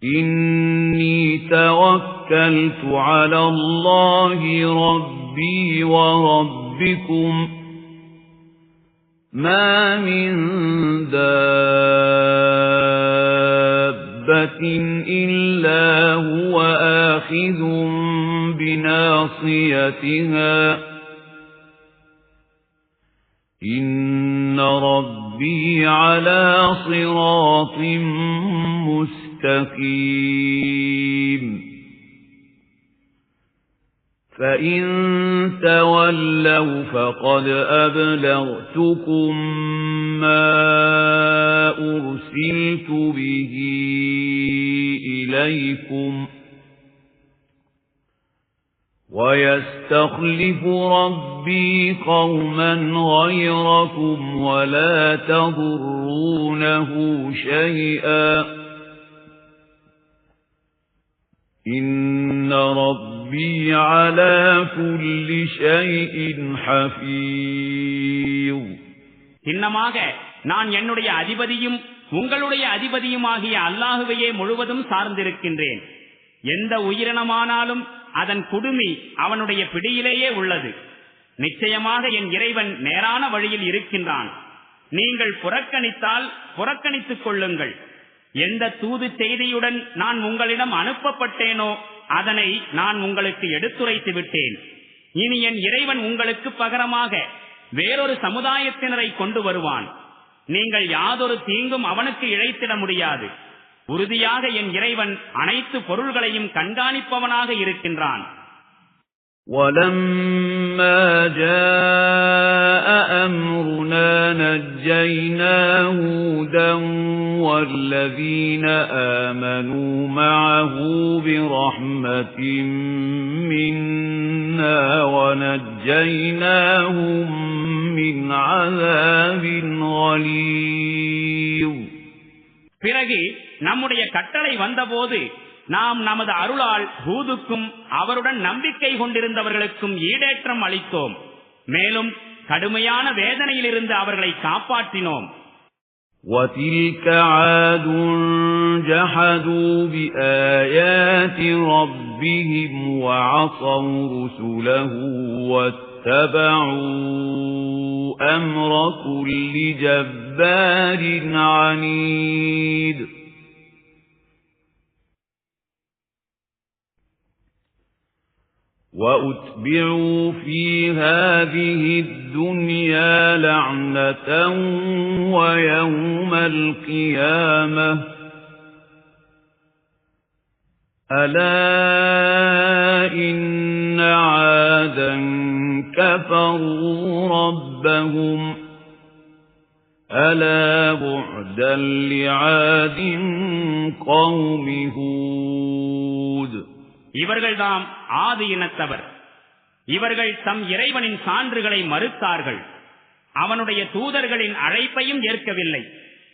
இன்னி தவக்கல்து அலல்லாஹி ரப்பி வ ரப்பிக்கும் மா மின் தாப்பத்தின் இல்லா ஹுவ ஆகிதும் பினாசியத்திஹா இன்ன ربي على صراط مستقيم فإن تولوا فقد أبلغتكم ما أرسلت به إليكم ويستخلف ربي قوما غيركم ولا تضرونه شيئا إن ربي على كل شيء حفيظ. சின்னமாக நான் என்னுடைய அதிபதியும் உங்களுடைய அதிபதியுமாகிய அல்லாஹுவையே முழுவதும் சார்ந்திருக்கின்றேன். எந்த உயிரினமானாலும் அதன் குடுமி அவனுடைய பிடியிலேயே உள்ளது. நிச்சயமாக என் இறைவன் நேரான வழியில் இருக்கின்றான். நீங்கள் புறக்கணித்தால் புறக்கணித்துக் கொள்ளுங்கள். எந்த தூது செய்தியுடன் நான் உங்களிடம் அனுப்பப்பட்டேனோ அதனை நான் உங்களுக்கு எடுத்துரைத்து விட்டேன். இனி என் இறைவன் உங்களுக்கு பகரமாக வேறொரு சமுதாயத்தினரை கொண்டு வருவான். நீங்கள் யாதொரு தீங்கும் அவனுக்கு இழைத்திட முடியாது. உறுதியாக என் இறைவன் அனைத்து பொருள்களையும் கண்காணிப்பவனாக இருக்கின்றான். وَلَمَّا جَاءَ أَمْرُنَا نَجَّيْنَا هُودًا وَالَّذِينَ آمَنُوا مَعَهُ بِرَحْمَةٍ مِنَّا وَنَجَّيْنَاهُمْ مِنْ عَذَابٍ غَلِيظٍ. பிறகு நம்முடைய கட்டளை வந்தபோது நாம் நமது அருளால் ஹூதுக்கும் அவருடன் நம்பிக்கை கொண்டிருந்தவர்களுக்கும் ஈடேற்றம் அளித்தோம். மேலும் கடுமையான வேதனையிலிருந்து அவர்களை காப்பாற்றினோம். وَتِلْكَ عَادٌ جَحَدُوا بِآيَاتِ رَبِّهِمْ وَعَصَوْا رُسُلَهُ وَاتَّبَعُوا أَمْرَ كُلِّ جَبَّارٍ عَنِيدٍ. وَأُتْبِعُوا فِي هَذِهِ الدُّنْيَا لَعْنَةً وَيَوْمَ الْقِيَامَةِ أَلَا إِنَّ عَادًا كَفَرُوا رَبَّهُمْ أَلَا بُعْدًا لِعَادٍ قَوْمِ هُودٍ. இவர்கள்தாம் ஆதி இனத்தவர். இவர்கள் தம் இறைவனின் சான்றுகளை மறுத்தார்கள். அவனுடைய தூதர்களின் அழைப்பையும் ஏற்கவில்லை.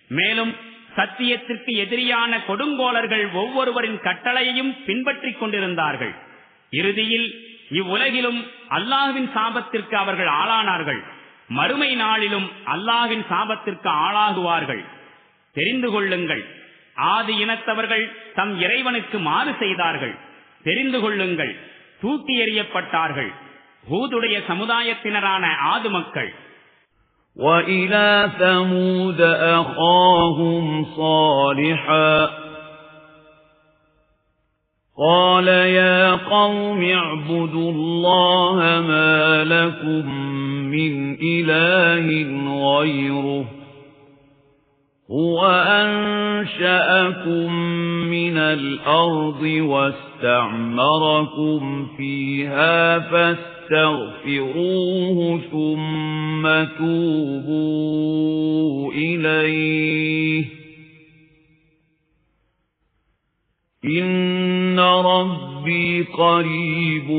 மேலும் சத்தியத்திற்கு எதிரியான கொடுங்கோலர்கள் ஒவ்வொருவரின் கட்டளையையும் பின்பற்றிக் கொண்டிருந்தார்கள். இறுதியில் இவ்வுலகிலும் அல்லாஹ்வின் சாபத்திற்கு அவர்கள் ஆளானார்கள். மறுமை நாளிலும் அல்லாஹ்வின் சாபத்திற்கு ஆளாகுவார்கள். தெரிந்து கொள்ளுங்கள், ஆதி இனத்தவர்கள் தம் இறைவனுக்கு மாறு செய்தார்கள். தெரிந்து கொள்ளுங்கள், தூக்கி எறியப்பட்டார்கள். ஹூதுடைய சமுதாயத்தினரான ஆது மக்கள். وَإِلَى ثَمُودَ أَخَاهُمْ صَالِحًا قال يا قوم اعبدوا الله ما لكم من إله غيره هو أنشأكم من الأرض واستعمركم فيها فاستغفروه ثم توبوا إليه إن ربي قريب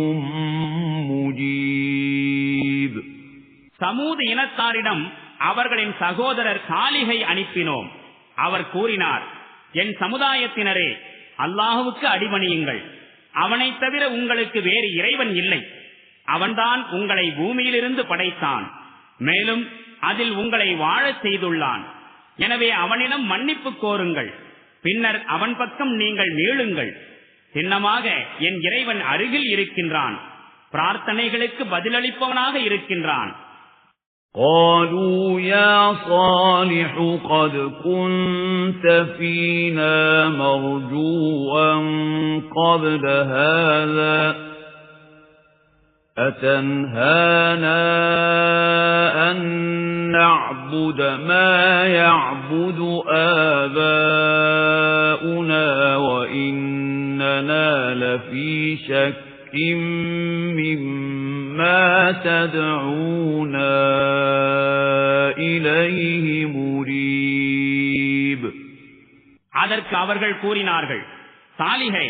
مجيب. சமூது இனத்தாரிடம் அவர்களின் சகோதரர் சாலிஹை அனுப்பினோம். அவர் கூறினார், என் சமுதாயத்தினரே, அல்லாஹுவுக்கு அடிபணியுங்கள். அவனைத் தவிர உங்களுக்கு வேறு இறைவன் இல்லை. அவன்தான் உங்களை பூமியிலிருந்து படைத்தான், மேலும் அதில் உங்களை வாழச் செய்துள்ளான். எனவே அவனிடம் மன்னிப்பு கோருங்கள், பின்னர் அவன் பக்கம் நீங்கள் மீளுங்கள். சின்னமாக என் இறைவன் அருகில் இருக்கின்றான், பிரார்த்தனைகளுக்கு பதிலளிப்பவனாக இருக்கின்றான். قالوا يا صالح قد كنت فينا مرجوا قبل هذا أتنهانا أن نعبد ما يعبد آباؤنا وإننا لفي شك مما تدعونا إليه مريب. அதற்கு அவர்கள் கூறினார்கள், சாலிஹே,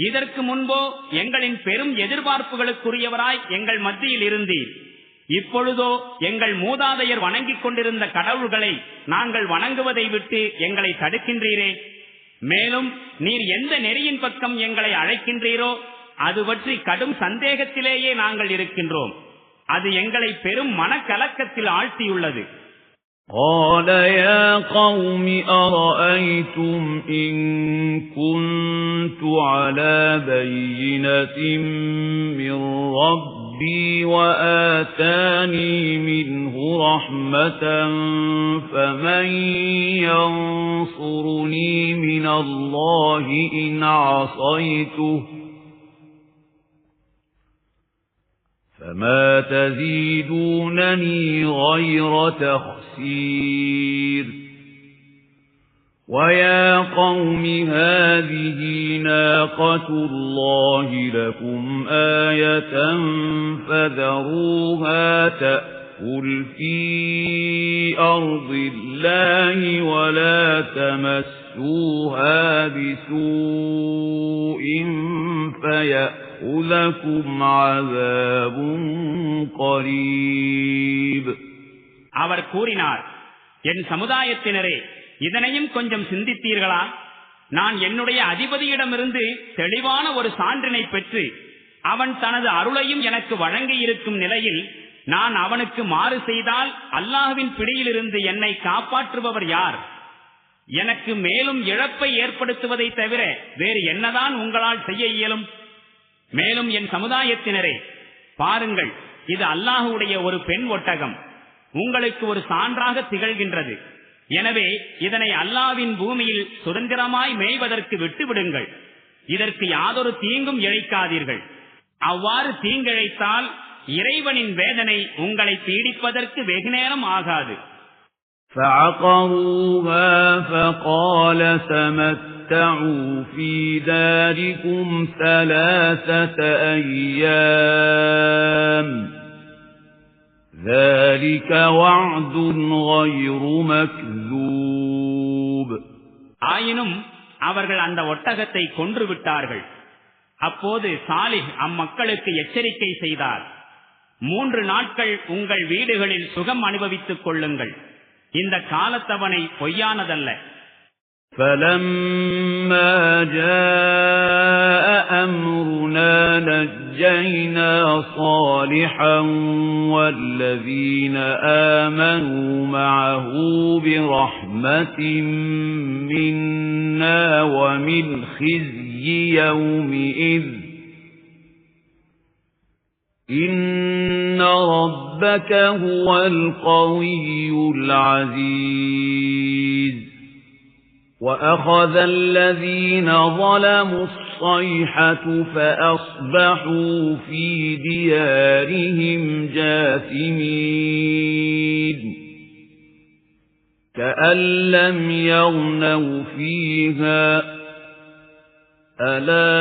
இதற்கு முன்போ எங்களின் பெரும் எதிர்பார்ப்புகளுக்குரியவராய் எங்கள் மத்தியில் இருந்தீர். இப்பொழுதோ எங்கள் மூதாதையர் வணங்கிக் கொண்டிருந்த கடவுள்களை நாங்கள் வணங்குவதை விட்டு எங்களை தடுக்கின்றீரே. மேலும் நீர் எந்த நெறியின் பக்கம் எங்களை அழைக்கின்றீரோ அது பற்றி கடும் சந்தேகத்திலேயே நாங்கள் இருக்கின்றோம். அது எங்களை பெரும் மனக்கலக்கத்தில் ஆழ்த்தியுள்ளது. قال يا قوم أرأيتم إن كنت على بينة من ربي وآتاني منه رحمة فمن ينصرني من الله إن عصيته فما تزيدونني غير تخسير. ويا قوم هذه ناقة الله لكم آية فذروها تأكل في أرض الله ولا تمسوها بسوء فيأخذكم عذاب قريب. அவர் கூறினார், என் சமுதாயத்தினரே, இதனையும் கொஞ்சம் சிந்தித்தீர்களா? நான் என்னுடைய அதிபதியிடமிருந்து தெளிவான ஒரு சான்றினை பெற்று அவன் தனது அருளையும் எனக்கு வழங்கி இருக்கும் நிலையில் நான் அவனுக்கு மாறு செய்தால் அல்லாஹ்வின் பிடியிலிருந்து என்னை காப்பாற்றுபவர் யார்? எனக்கு மேலும் இழப்பை ஏற்படுத்துவதை தவிர வேறு என்னதான் உங்களால் செய்ய இயலும்? மேலும் என் சமுதாயத்தினரே, பாருங்கள், இது அல்லாஹ்வுடைய ஒரு பெண் ஒட்டகம் உங்களுக்கு ஒரு சான்றாக திகழ்கின்றது. எனவே இதனை அல்லாஹ்வின் பூமியில் சுதந்திரமாய் மேய்வதற்கு விட்டுவிடுங்கள். இதற்கு யாதொரு தீங்கும் இழைக்காதீர்கள். அவ்வாறு தீங்கிழைத்தால் இறைவனின் வேதனை உங்களை பீடிப்பதற்கு வெகுநேரம் ஆகாது. فعقروها فقال تمتعوا في داركم 3 أيام ذلك وعد غير مكذوب. ஆயினும் அவர்கள் அந்த ஒட்டகத்தை கொன்று விட்டார்கள். அப்போது சாலிஹ் அம்மக்களுக்கு எச்சரிக்கை செய்தார், 3 நாட்கள் உங்கள் வீடுகளில் சுகம் அனுபவித்துக் கொள்ளுங்கள். இந்த காலத்தவணை பொய்யானதல்ல. فَلَمَّا جَاءَ أَمْرُنَا نَجَّيْنَا صَالِحًا وَالَّذِينَ آمَنُوا مَعَهُ بِرَحْمَةٍ مِنَّا وَمِنْ خِزْيِ يَوْمِئِذٍ إِنَّ رَبَّكَ هُوَ الْقَوِيُّ الْعَزِيزُ. وَأَخَذَ الَّذِينَ ظَلَمُوا الصَّيْحَةُ فَأَصْبَحُوا فِي دِيَارِهِمْ جَاثِمِينَ كَأَن لَّمْ يَغْنَوْا فِيهَا أَلَا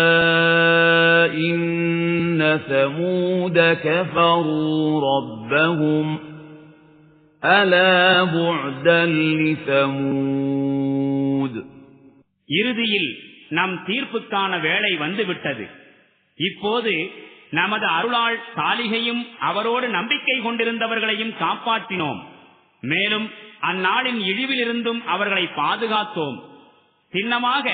إِنَّ ثَمُودَ كَفَرُوا رَبَّهُمْ أَلَا بُعْدًا لِثَمُودَ இறுதியில் நம் தீர்ப்புக்கான வேளை வந்துவிட்டது. இப்போது நமது அருளால் சாலிகையும் அவரோடு நம்பிக்கை கொண்டிருந்தவர்களையும் காப்பாற்றினோம். மேலும் அந்நாளின் இழிவிலிருந்தும் அவர்களை பாதுகாத்தோம். சின்னமாக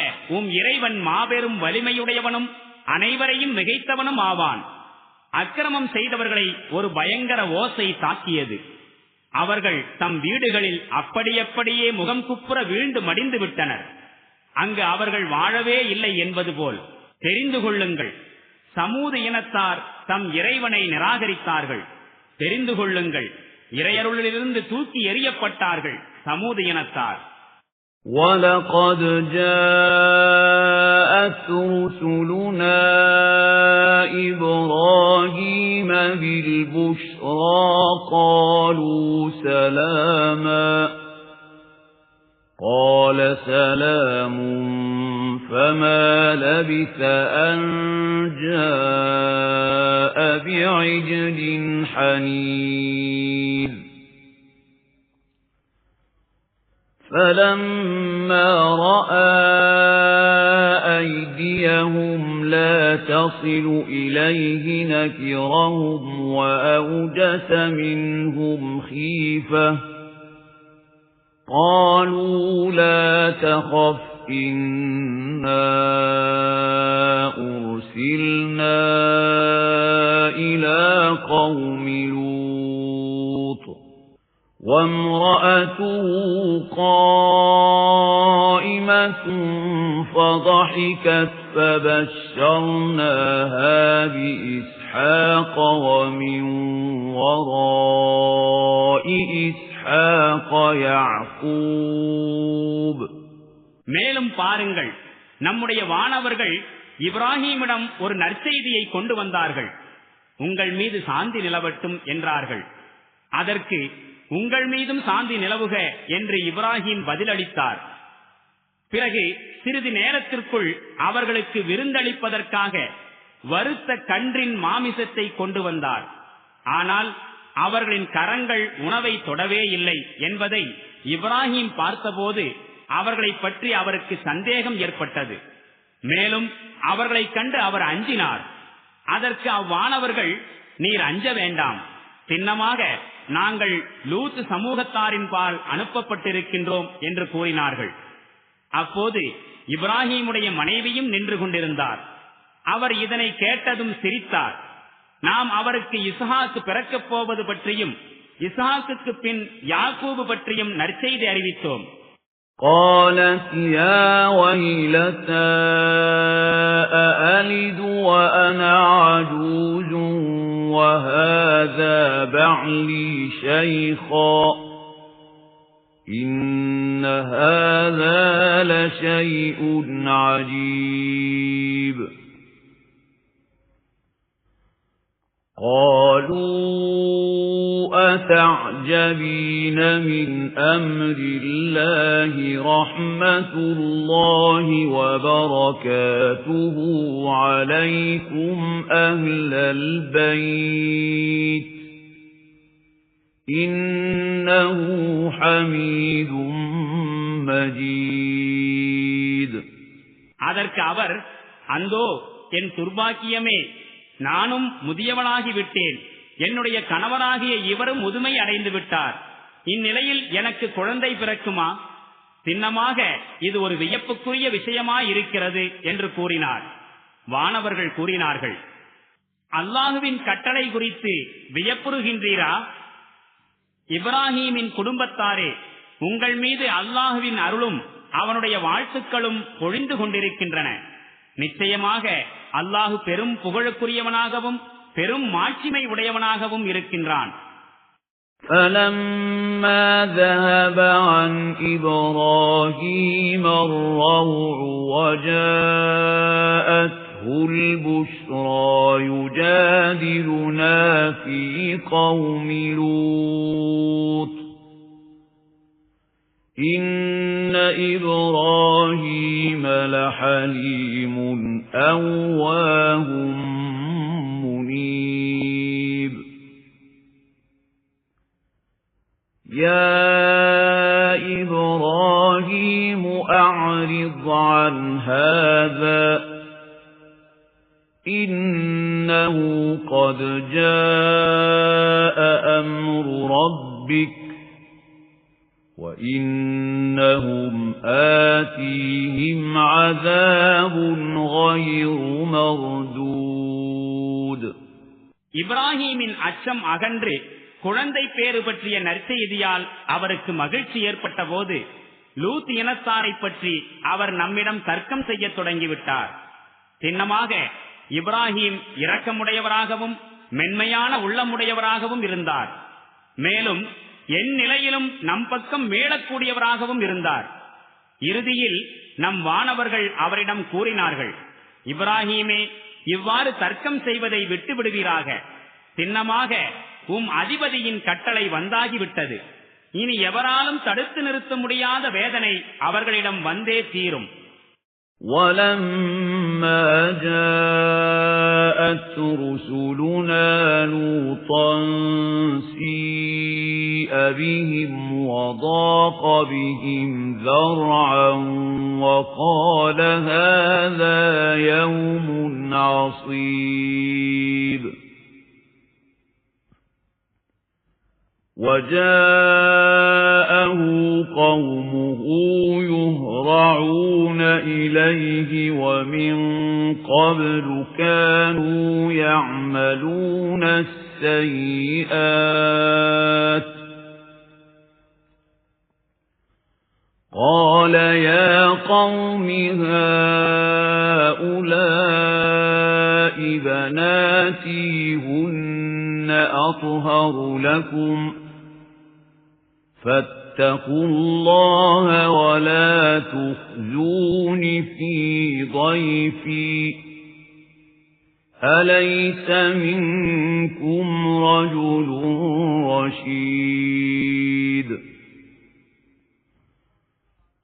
இறைவன் மாபெரும் வலிமையுடையவனும் அனைவரையும் மிகைத்தவனும் ஆவான். அக்கிரமம் செய்தவர்களை ஒரு பயங்கர ஓசை தாக்கியது. அவர்கள் தம் வீடுகளில் அப்படியே முகம் குப்புற வீழ்ந்து மடிந்து விட்டனர். அங்கு அவர்கள் வாழவே இல்லை என்பது போல். தெரிந்து கொள்ளுங்கள், சமூது இனத்தார் தம் இறைவனை நிராகரித்தார்கள். தெரிந்து கொள்ளுங்கள், இறையருளிலிருந்து தூக்கி எறியப்பட்டார்கள் சமூது இனத்தார். وَلَقَدْ جَاءَتْ رُسُلُنَا إِبْرَاهِيمَ بِالْبُشْرَى قَالُوا سَلَامًا قَالَ سَلَامٌ فَمَا لَبِثَ أَن جَاءَ بِعِجْلٍ حَنِيذٍ فَلَمَّا رَأَى أَيْدِيَهُمْ لَا تَصِلُ إِلَيْهِ نَكِرَهُمْ وَأَوْجَسَ مِنْهُمْ خِيفَةً قَالُوا لَا تَخَفْ إِنَّا أُرْسِلْنَا إِلَى قَوْمِ لُوطٍ وَامْرَأَتُهُ قَائِمَةٌ فَضَحِكَتْ فَبَشَّرْنَاهَا بِإِسْحَاقَ وَمِنْ وَرَاءِ إِسْحَاقَ يَعْقُوبَ. மேலும் பாருங்கள், நம்முடைய வானவர்கள் இப்ராஹீமிடம் ஒரு நற்செய்தியை கொண்டு வந்தார்கள். உங்கள் மீது சாந்தி நிலவட்டும் என்றார்கள். அதற்கு உங்கள் மீதும் சாந்தி நிலவுக என்று இப்ராஹீம் பதிலளித்தார். பிறகு சிறிது நேரத்திற்குள் அவர்களுக்கு விருந்தளிப்பதற்காக வறுத்த கன்றின் மாமிசத்தை கொண்டு வந்தார். ஆனால் அவர்களின் கரங்கள் உணவை தொடவே இல்லை என்பதை இப்ராஹீம் பார்த்தபோது அவர்களை பற்றி அவருக்கு சந்தேகம் ஏற்பட்டது. மேலும் அவர்களை கண்டு அவர் அஞ்சினார். அதற்கு அவ்வானவர்கள், நீர் அஞ்ச வேண்டாம், சின்னமாக நாங்கள் லூத் சமூகத்தாரின் பால் அனுப்பப்பட்டிருக்கின்றோம் என்று கூறினார்கள். அப்போது இப்ராஹீமுடைய மனைவியும் நின்று கொண்டிருந்தார். அவர் இதனை கேட்டதும் சிரித்தார். நாம் அவருக்கு இஸ்ஹாக்கு பிறக்கப் போவது பற்றியும் இஸ்ஹாக்குக்கு பின் யாக்கூபு பற்றியும் நற்செய்தி அறிவித்தோம். قالت يا ويلتى أألد وأنا عجوز وهذا بعلي شيخا إن هذا لشيء عجيب. قالوا أتعجبين من أمر الله رحمة الله وبركاته عليكم أهل البيت إنه حميد مجيد. அதற்கு அவர், அந்தோ என் துர்பாக்கியமே, நானும் முதியவனாகிவிட்டேன், என்னுடைய கணவனாகிய இவரும் முதுமை அடைந்து விட்டார். இந்நிலையில் எனக்கு குழந்தை பிறக்குமா? சின்னமாக இது ஒரு வியப்புக்குரிய விஷயமாயிருக்கிறது என்று கூறினார். வானவர்கள் கூறினார்கள், அல்லாஹுவின் கட்டளை குறித்து வியப்புறுகின்றீரா? இப்ராஹீமின் குடும்பத்தாரே, உங்கள் மீது அல்லாஹுவின் அருளும் அவனுடைய வாழ்த்துக்களும் பொழிந்து கொண்டிருக்கின்றன. நிச்சயமாக அல்லாஹு பெரும் புகழுக்குரியவனாகவும் பெரும் மாட்சிமை உடையவனாகவும் இருக்கின்றான். فَلَمَّا ذَهَبَ عَنْ إِبْرَاهِيمَ الرَّوْعُ وَجَاءَتْهُ البشرى يجادلنا في قوم لوط إن إبراهيم لحليم أواه منيب يا إبراهيم أعرض عن هذا إنه قد جاء أمر ربك وإنهم آتيهم عذاب غير مردود இப்ராஹீமின் அச்சம் அகன்று குழந்தை பேறு பற்றிய நற்செய்தியால் அவருக்கு மகிழ்ச்சி ஏற்பட்ட போது லூத் இனத்தாரை பற்றி அவர் நம்மிடம் தர்க்கம் செய்ய தொடங்கிவிட்டார். சின்னமாக இப்ராஹீம் இரக்கமுடையவராகவும் மென்மையான உள்ளமுடையவராகவும் இருந்தார். மேலும் என் நிலையிலும் நம் பக்கம் மீளக்கூடியவராகவும் இருந்தார். இறுதியில் நம் வானவர்கள் அவரிடம் கூறினார்கள், இப்ராஹீமே, இவ்வாறு தர்க்கம் செய்வதை விட்டுவிடுவீராக. சின்னமாக அதிபதியின் கட்டளை வந்தாகிவிட்டது. இனி எவராலும் தடுத்து நிறுத்த முடியாத வேதனை அவர்களிடம் வந்தே தீரும். وَلَمَّا جَاءَتْ رُسُلُنَا لُوطًا سِيءَ بِهِمْ وَضَاقَ بِهِمْ ذَرْعًا وَقَالَ هَذَا يَوْمٌ عَصِيبٌ وَجَاءَهُ قَوْمُهُ يُهْرَعُونَ إِلَيْهِ وَمِنْ قَبْلُ كَانُوا يَعْمَلُونَ السَّيِّئَاتِ قَالَ يَا قَوْمِ هَؤُلَاءِ بَنَاتِي هُنَّ أَطْهَرُ لَكُمْ فَاتَّقُوا اللَّهَ وَلَا تُخْزُونِ فِي ضَيْفِي أَلَيْسَ مِنكُمْ رَجُلٌ رَشِيدٌ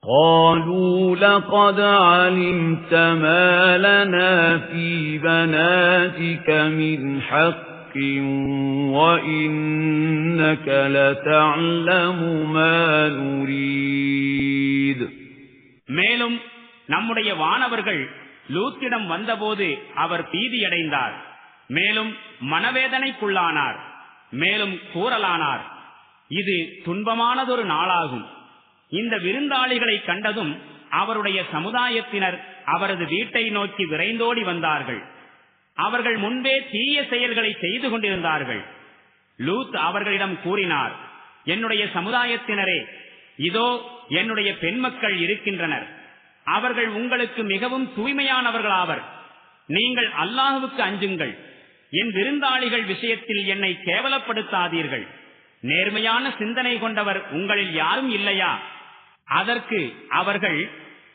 قَالُوا لَقَدْ عَلِمْتَ مَا لَنَا فِي بَنَاتِكَ مِنْ حَقٍّ وَإِنَّكَ لَتَعْلَمُ مَا نُرِيدُ மேலும் நம்முடைய வானவர்கள் லூத்திடம் வந்தபோது அவர் பீதியடைந்தார். மேலும் மனவேதனைக்குள்ளானார். மேலும் கூறலானார், இது துன்பமானதொரு நாளாகும். இந்த விருந்தாளிகளை கண்டதும் அவருடைய சமுதாயத்தினர் அவரது வீட்டை நோக்கி விரைந்தோடி வந்தார்கள். அவர்கள் முன்பே தீய செயல்களை செய்து கொண்டிருந்தார்கள். லூத் அவர்களிடம் கூறினார், என்னுடைய சமுதாயத்தினரே, இதோ என்னுடைய பெண்மக்கள் இருக்கின்றனர். அவர்கள் உங்களுக்கு மிகவும் தூய்மையானவர்களாவர். நீங்கள் அல்லாஹ்வுக்கு அஞ்சுங்கள். என் விருந்தாளிகள் விஷயத்தில் என்னை கேவலப்படுத்தாதீர்கள். நேர்மையான சிந்தனை கொண்டவர் உங்களில் யாரும் இல்லையா? அதற்கு அவர்கள்,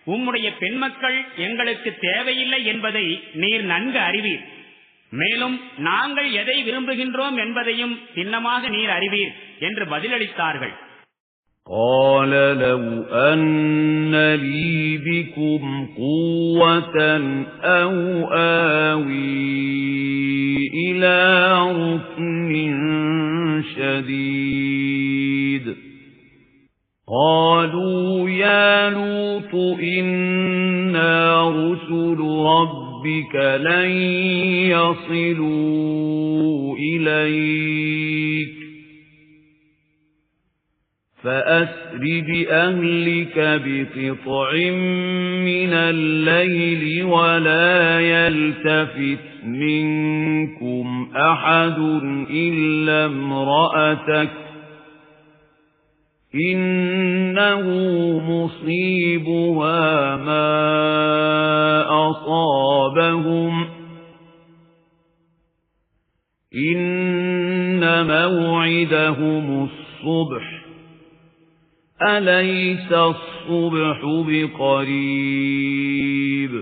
உம்முடைய பெண்மக்கள் எங்களுக்கு தேவையில்லை என்பதை நீர் நன்கு அறிவீர். மேலும் நாங்கள் எதை விரும்புகின்றோம் என்பதையும் சின்னமாக நீர் அறிவீர் என்று பதிலளித்தார்கள். قَالَ لَوْ أَنَّ لِي بِكُمْ قُوَّةً أَوْ آوِي إِلَى رُكْنٍ شَدِيدٍ قَالُوا يَا لُوطُ إِنَّا رُسُلُ رَبِّكَ لَن يَصِلُوا إِلَيْكَ فَأَسْرِ بِأَهْلِكَ بِقِطْعٍ مِنَ اللَّيْلِ وَلَا يَلْتَفِتْ مِنكُمْ أَحَدٌ إِلَّا امْرَأَتَكَ إِنَّهُ مُصِيبُهَا مَا أَصَابَهُمْ إِنَّ مَوْعِدَهُمُ الصُّبْحُ أَلَيْسَ الصُّبْحُ بِقَرِيبٍ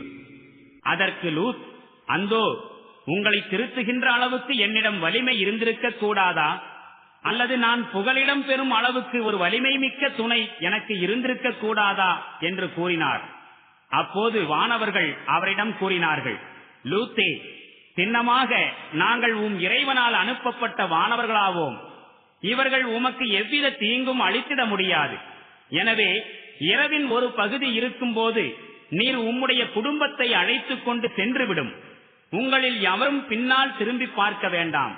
அதற்கு லூத், அந்தோ உங்களை திருத்துகின்ற அளவுக்கு என்னிடம் வலிமை இருந்திருக்க கூடாதா? அல்லது நான் புகலிடம் பெறும் அளவுக்கு ஒரு வலிமை மிக்க துணை எனக்கு இருந்திருக்க கூடாதா என்று கூறினார். அப்போது வானவர்கள் அவரிடம் கூறினார்கள், லூத்தே, சின்னமாக நாங்கள் இறைவனால் அனுப்பப்பட்ட வானவர்களாவோம். இவர்கள் உமக்கு எவ்வித தீங்கும் அளித்திட முடியாது. எனவே இரவின் ஒரு பகுதி இருக்கும் போது நீர் உம்முடைய குடும்பத்தை அழைத்துக் கொண்டு சென்றுவிடும். உங்களில் எவரும் பின்னால் திரும்பி பார்க்க வேண்டாம்.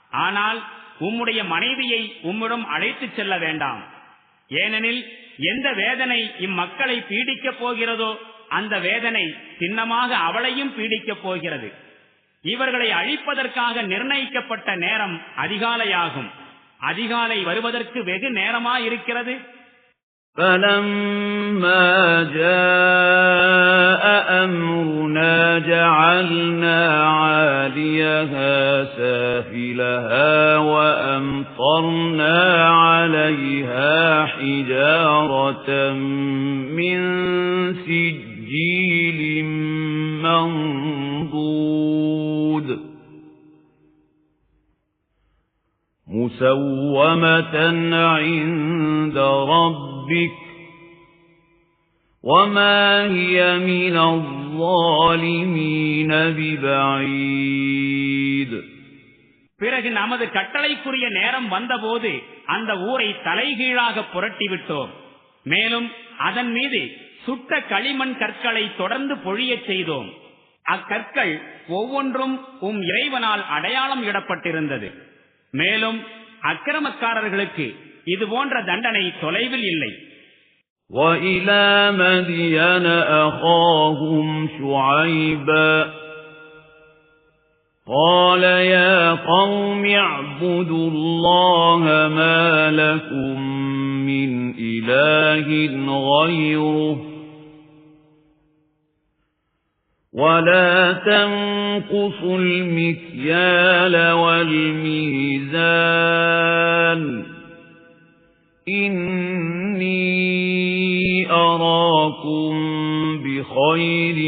ஆனால் உம்முடைய மனைவியை உம்மிடம் அழைத்துச் செல்ல வேண்டாம். ஏனெனில் எந்த வேதனை இம்மக்களை பீடிக்கப் போகிறதோ அந்த வேதனை சின்னமாக அவளையும் பீடிக்கப் போகிறது. இவர்களை அழிப்பதற்காக நிர்ணயிக்கப்பட்ட நேரம் அதிகாலையாகும். அதிகாலை வருவதற்கு வெகு நேரமாயிருக்கிறது. فَلَمَّا جَاءَ أَمْرُنَا جَعَلْنَا عَالِيَهَا سَافِلَهَا وَأَمْطَرْنَا عَلَيْهَا حِجَارَةً مِّن سِجِّيلٍ مَّنضُودٍ مُّسَوَّمَةً عِندَ رَبِّكَ وَمَا هِيَ مِنَ الظَّالِمِينَ بِبَعِيدٍ. பிறகு நமது கட்டளைக்குரிய நேரம் வந்தபோது அந்த ஊரை தலைகீழாக புரட்டிவிட்டோம். மேலும் அதன் மீது சுட்ட களிமண் கற்களை தொடர்ந்து பொழியச் செய்தோம். அக்கற்கள் ஒவ்வொன்றும் இறைவனால் அடையாளம் இடப்பட்டிருந்தது. மேலும் அக்கிரமக்காரர்களுக்கு இது போன்ற தண்டனை தொலைவில் இல்லை. وَإِلَى مَدْيَنَ أَخَاهُمْ شُعَيْبًا قَالَ يَا قَوْمِ اعْبُدُوا اللَّهَ مَا لَكُمْ مِنْ إِلَٰهٍ غَيْرُهُ وَلَا تَنقُصُوا الْمِكْيَالَ وَالْمِيزَانَ إِنِّي أَرَاكُمْ بِخَيْرٍ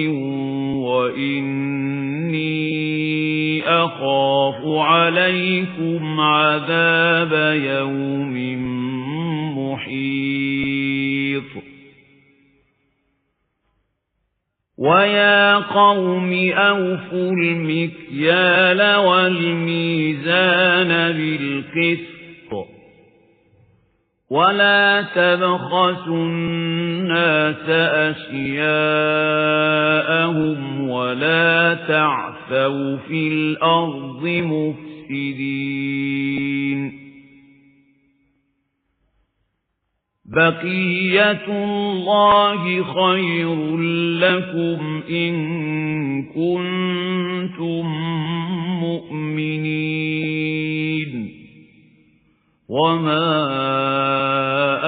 وَإِنِّي أَخَافُ عَلَيْكُمْ عَذَابَ يَوْمٍ مُحِيطٍ. وَيَا قَوْمِ أَوْفُوا الْمِكْيَالَ وَالْمِيزَانَ بِالْقِسْطِ وَلَا تَبْخَسُوا النَّاسَ أَشْيَاءَهُمْ وَلَا تَعْثَوْا فِي الْأَرْضِ مُفْسِدِينَ. بَقِيَّةُ اللَّهِ خَيْرٌ لَكُمْ إِن كُنتُم مُّؤْمِنِينَ وَمَا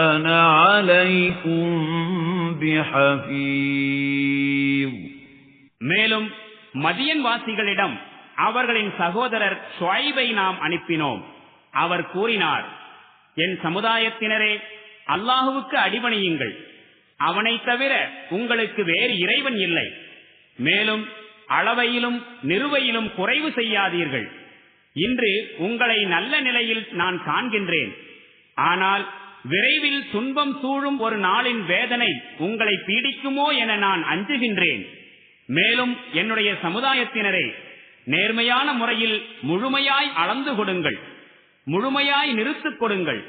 أَنَا عَلَيْكُمْ بِحَفِيظٍ. மேலும் மதியன் வாசிகளிடம் அவர்களின் சகோதரர் ஷுஐபை நாம் அனுப்பினோம். அவர் கூறினார், என் சமுதாயத்தினரே, அல்லாஹுவுக்கு அடிபணியுங்கள். அவனை தவிர உங்களுக்கு வேறு இறைவன் இல்லை. மேலும் அளவையிலும் நிறுவையிலும் குறைவு செய்யாதீர்கள். இன்று உங்களை நல்ல நிலையில் நான் காண்கின்றேன். ஆனால் விரைவில் துன்பம் சூழும் ஒரு நாளின் வேதனை உங்களை பீடிக்குமோ என நான் அஞ்சுகின்றேன். மேலும் என்னுடைய சமுதாயத்தினரே, நேர்மையான முறையில் முழுமையாய் அளந்து கொடுங்கள், முழுமையாய் நிறுத்துக் கொடுங்கள்.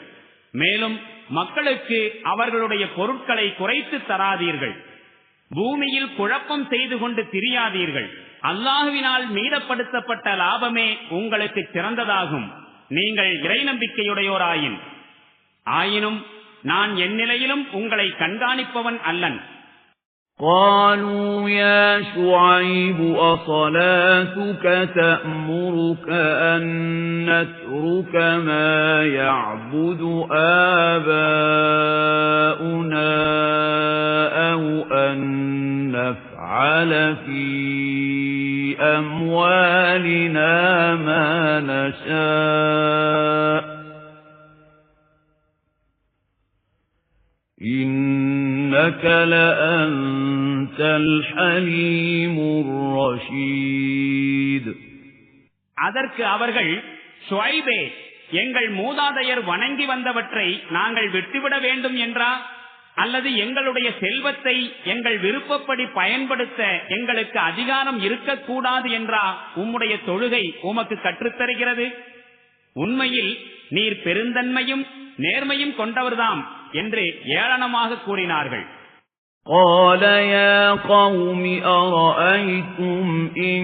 மேலும் மக்களுக்கு அவர்களுடைய பொருட்களை குறைத்து தராதீர்கள். பூமியில் குழப்பம் செய்து கொண்டு திரியாதீர்கள். அல்லாஹுவினால் மீதப்படுத்தப்பட்ட லாபமே உங்களுக்கு சிறந்ததாகும், நீங்கள் இறை நம்பிக்கையுடையோராயின். ஆயினும் நான் என் நிலையிலும் உங்களை கண்காணிப்பவன் அல்லன். قالوا يا شعيب أصلاتك تأمرك أن نترك ما يعبد آباؤنا أو أن نفعل في أموالنا ما نشاء إنك لأنت الحليم الرشيد. அதற்கு அவர்கள், ஷுஐபே, எங்கள் மூதாதையர் வணங்கி வந்தவற்றை நாங்கள் விட்டுவிட வேண்டும் என்றா, அல்லது எங்களுடைய செல்வத்தை எங்கள் விருப்பப்படி பயன்படுத்த எங்களுக்கு அதிகாரம் இருக்கக்கூடாது என்றா உம்முடைய தொழுகை உமக்கு கற்றுத்தருகிறது? உண்மையில் நீர் பெருந்தன்மையும் நேர்மையும் கொண்டவர்தாம் என்று ஏளனமாக கூறினார்கள். قال يا قوم أرأيتم إن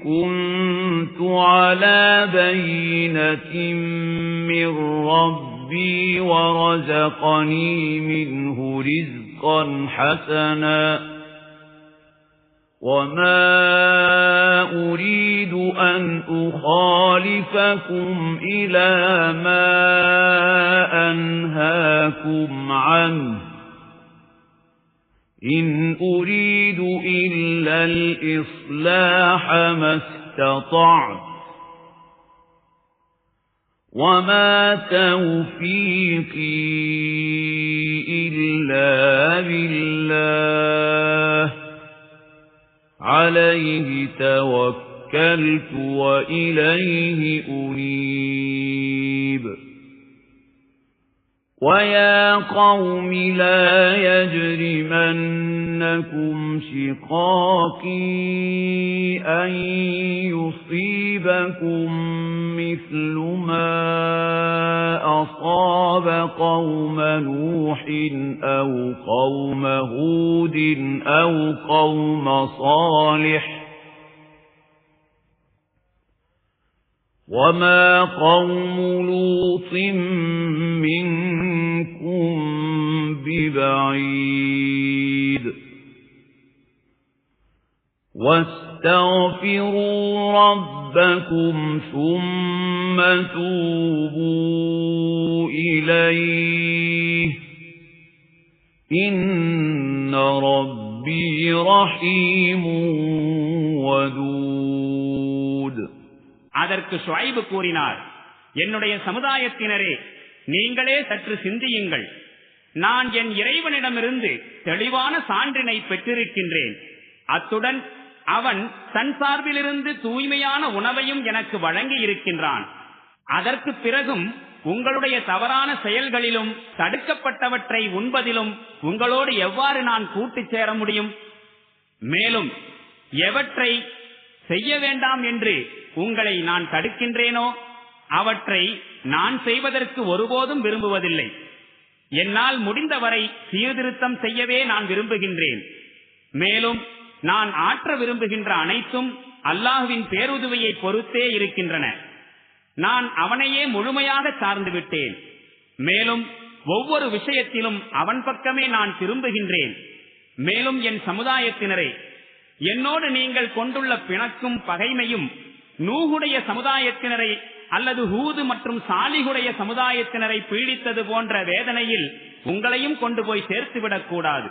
كنت على بينة من ربي ورزقني منه رزقا حسنا وما أريد أن أخالفكم إلى ما أنهاكم عنه إن أريد إلا الإصلاح ما استطعت وما توفيقي إلا بالله عليه توكلت وإليه أنيب. وَيَا قَوْمِ لَا يَجْرِمَنَّكُمْ شِقَاقِي أَن يُصِيبَكُم مِّثْلُ مَا أَصَابَ قَوْمَ نُوحٍ أَوْ قَوْمَ هُودٍ أَوْ قَوْمَ صَالِحٍ وَمَا قَوْمُ لُوطٍ مِّنكُمْ بِبَعِيدٍ. وَاسْتَغْفِرُوا رَبَّكُمْ ثُمَّ تُوبُوا إِلَيْهِ إِنَّ رَبِّي رَحِيمٌ وَدُودٌ. அதற்கு ஷுஐப் கூறினார், என்னுடைய சமுதாயத்தினரே, நீங்களே சற்று சிந்தியுங்கள். நான் என் இறைவனிடமிருந்து தெளிவான சான்றினை பெற்றிருக்கின்றேன். அத்துடன் அவன் தன் சார்பிலிருந்து தூய்மையான உணவையும் எனக்கு வழங்கி இருக்கின்றான். அதற்கு பிறகும் உங்களுடைய தவறான செயல்களிலும் தடுக்கப்பட்டவற்றை உண்பதிலும் உங்களோடு எவ்வாறு நான் கூட்டு சேர முடியும்? மேலும் எவற்றை செய்ய வேண்டாம் என்று உங்களை நான் தடுக்கின்றேனோ அவற்றை நான் செய்வதற்கு ஒருபோதும் விரும்புவதில்லை. என்னால் முடிந்தவரை சீர்திருத்தம் செய்யவே நான் விரும்புகின்றேன். மேலும் நான் ஆற்ற விரும்புகின்ற அனைத்தும் அல்லாஹ்வின் பேருதவியை பொறுத்தே இருக்கின்றன. நான் அவனையே முழுமையாக சார்ந்து விட்டேன். மேலும் ஒவ்வொரு விஷயத்திலும் அவன் பக்கமே நான் திரும்புகின்றேன். மேலும் என் சமுதாயத்தினரே, என்னோடு நீங்கள் கொண்டுள்ள பிணக்கும் பகைமையும் நூஹுடைய சமுதாயத்தினரை அல்லது ஹூது மற்றும் சாலிஹுடைய சமுதாயத்தினரை பீடித்தது போன்ற வேதனையில் உங்களையும் கொண்டு போய் சேர்த்துவிடக் கூடாது.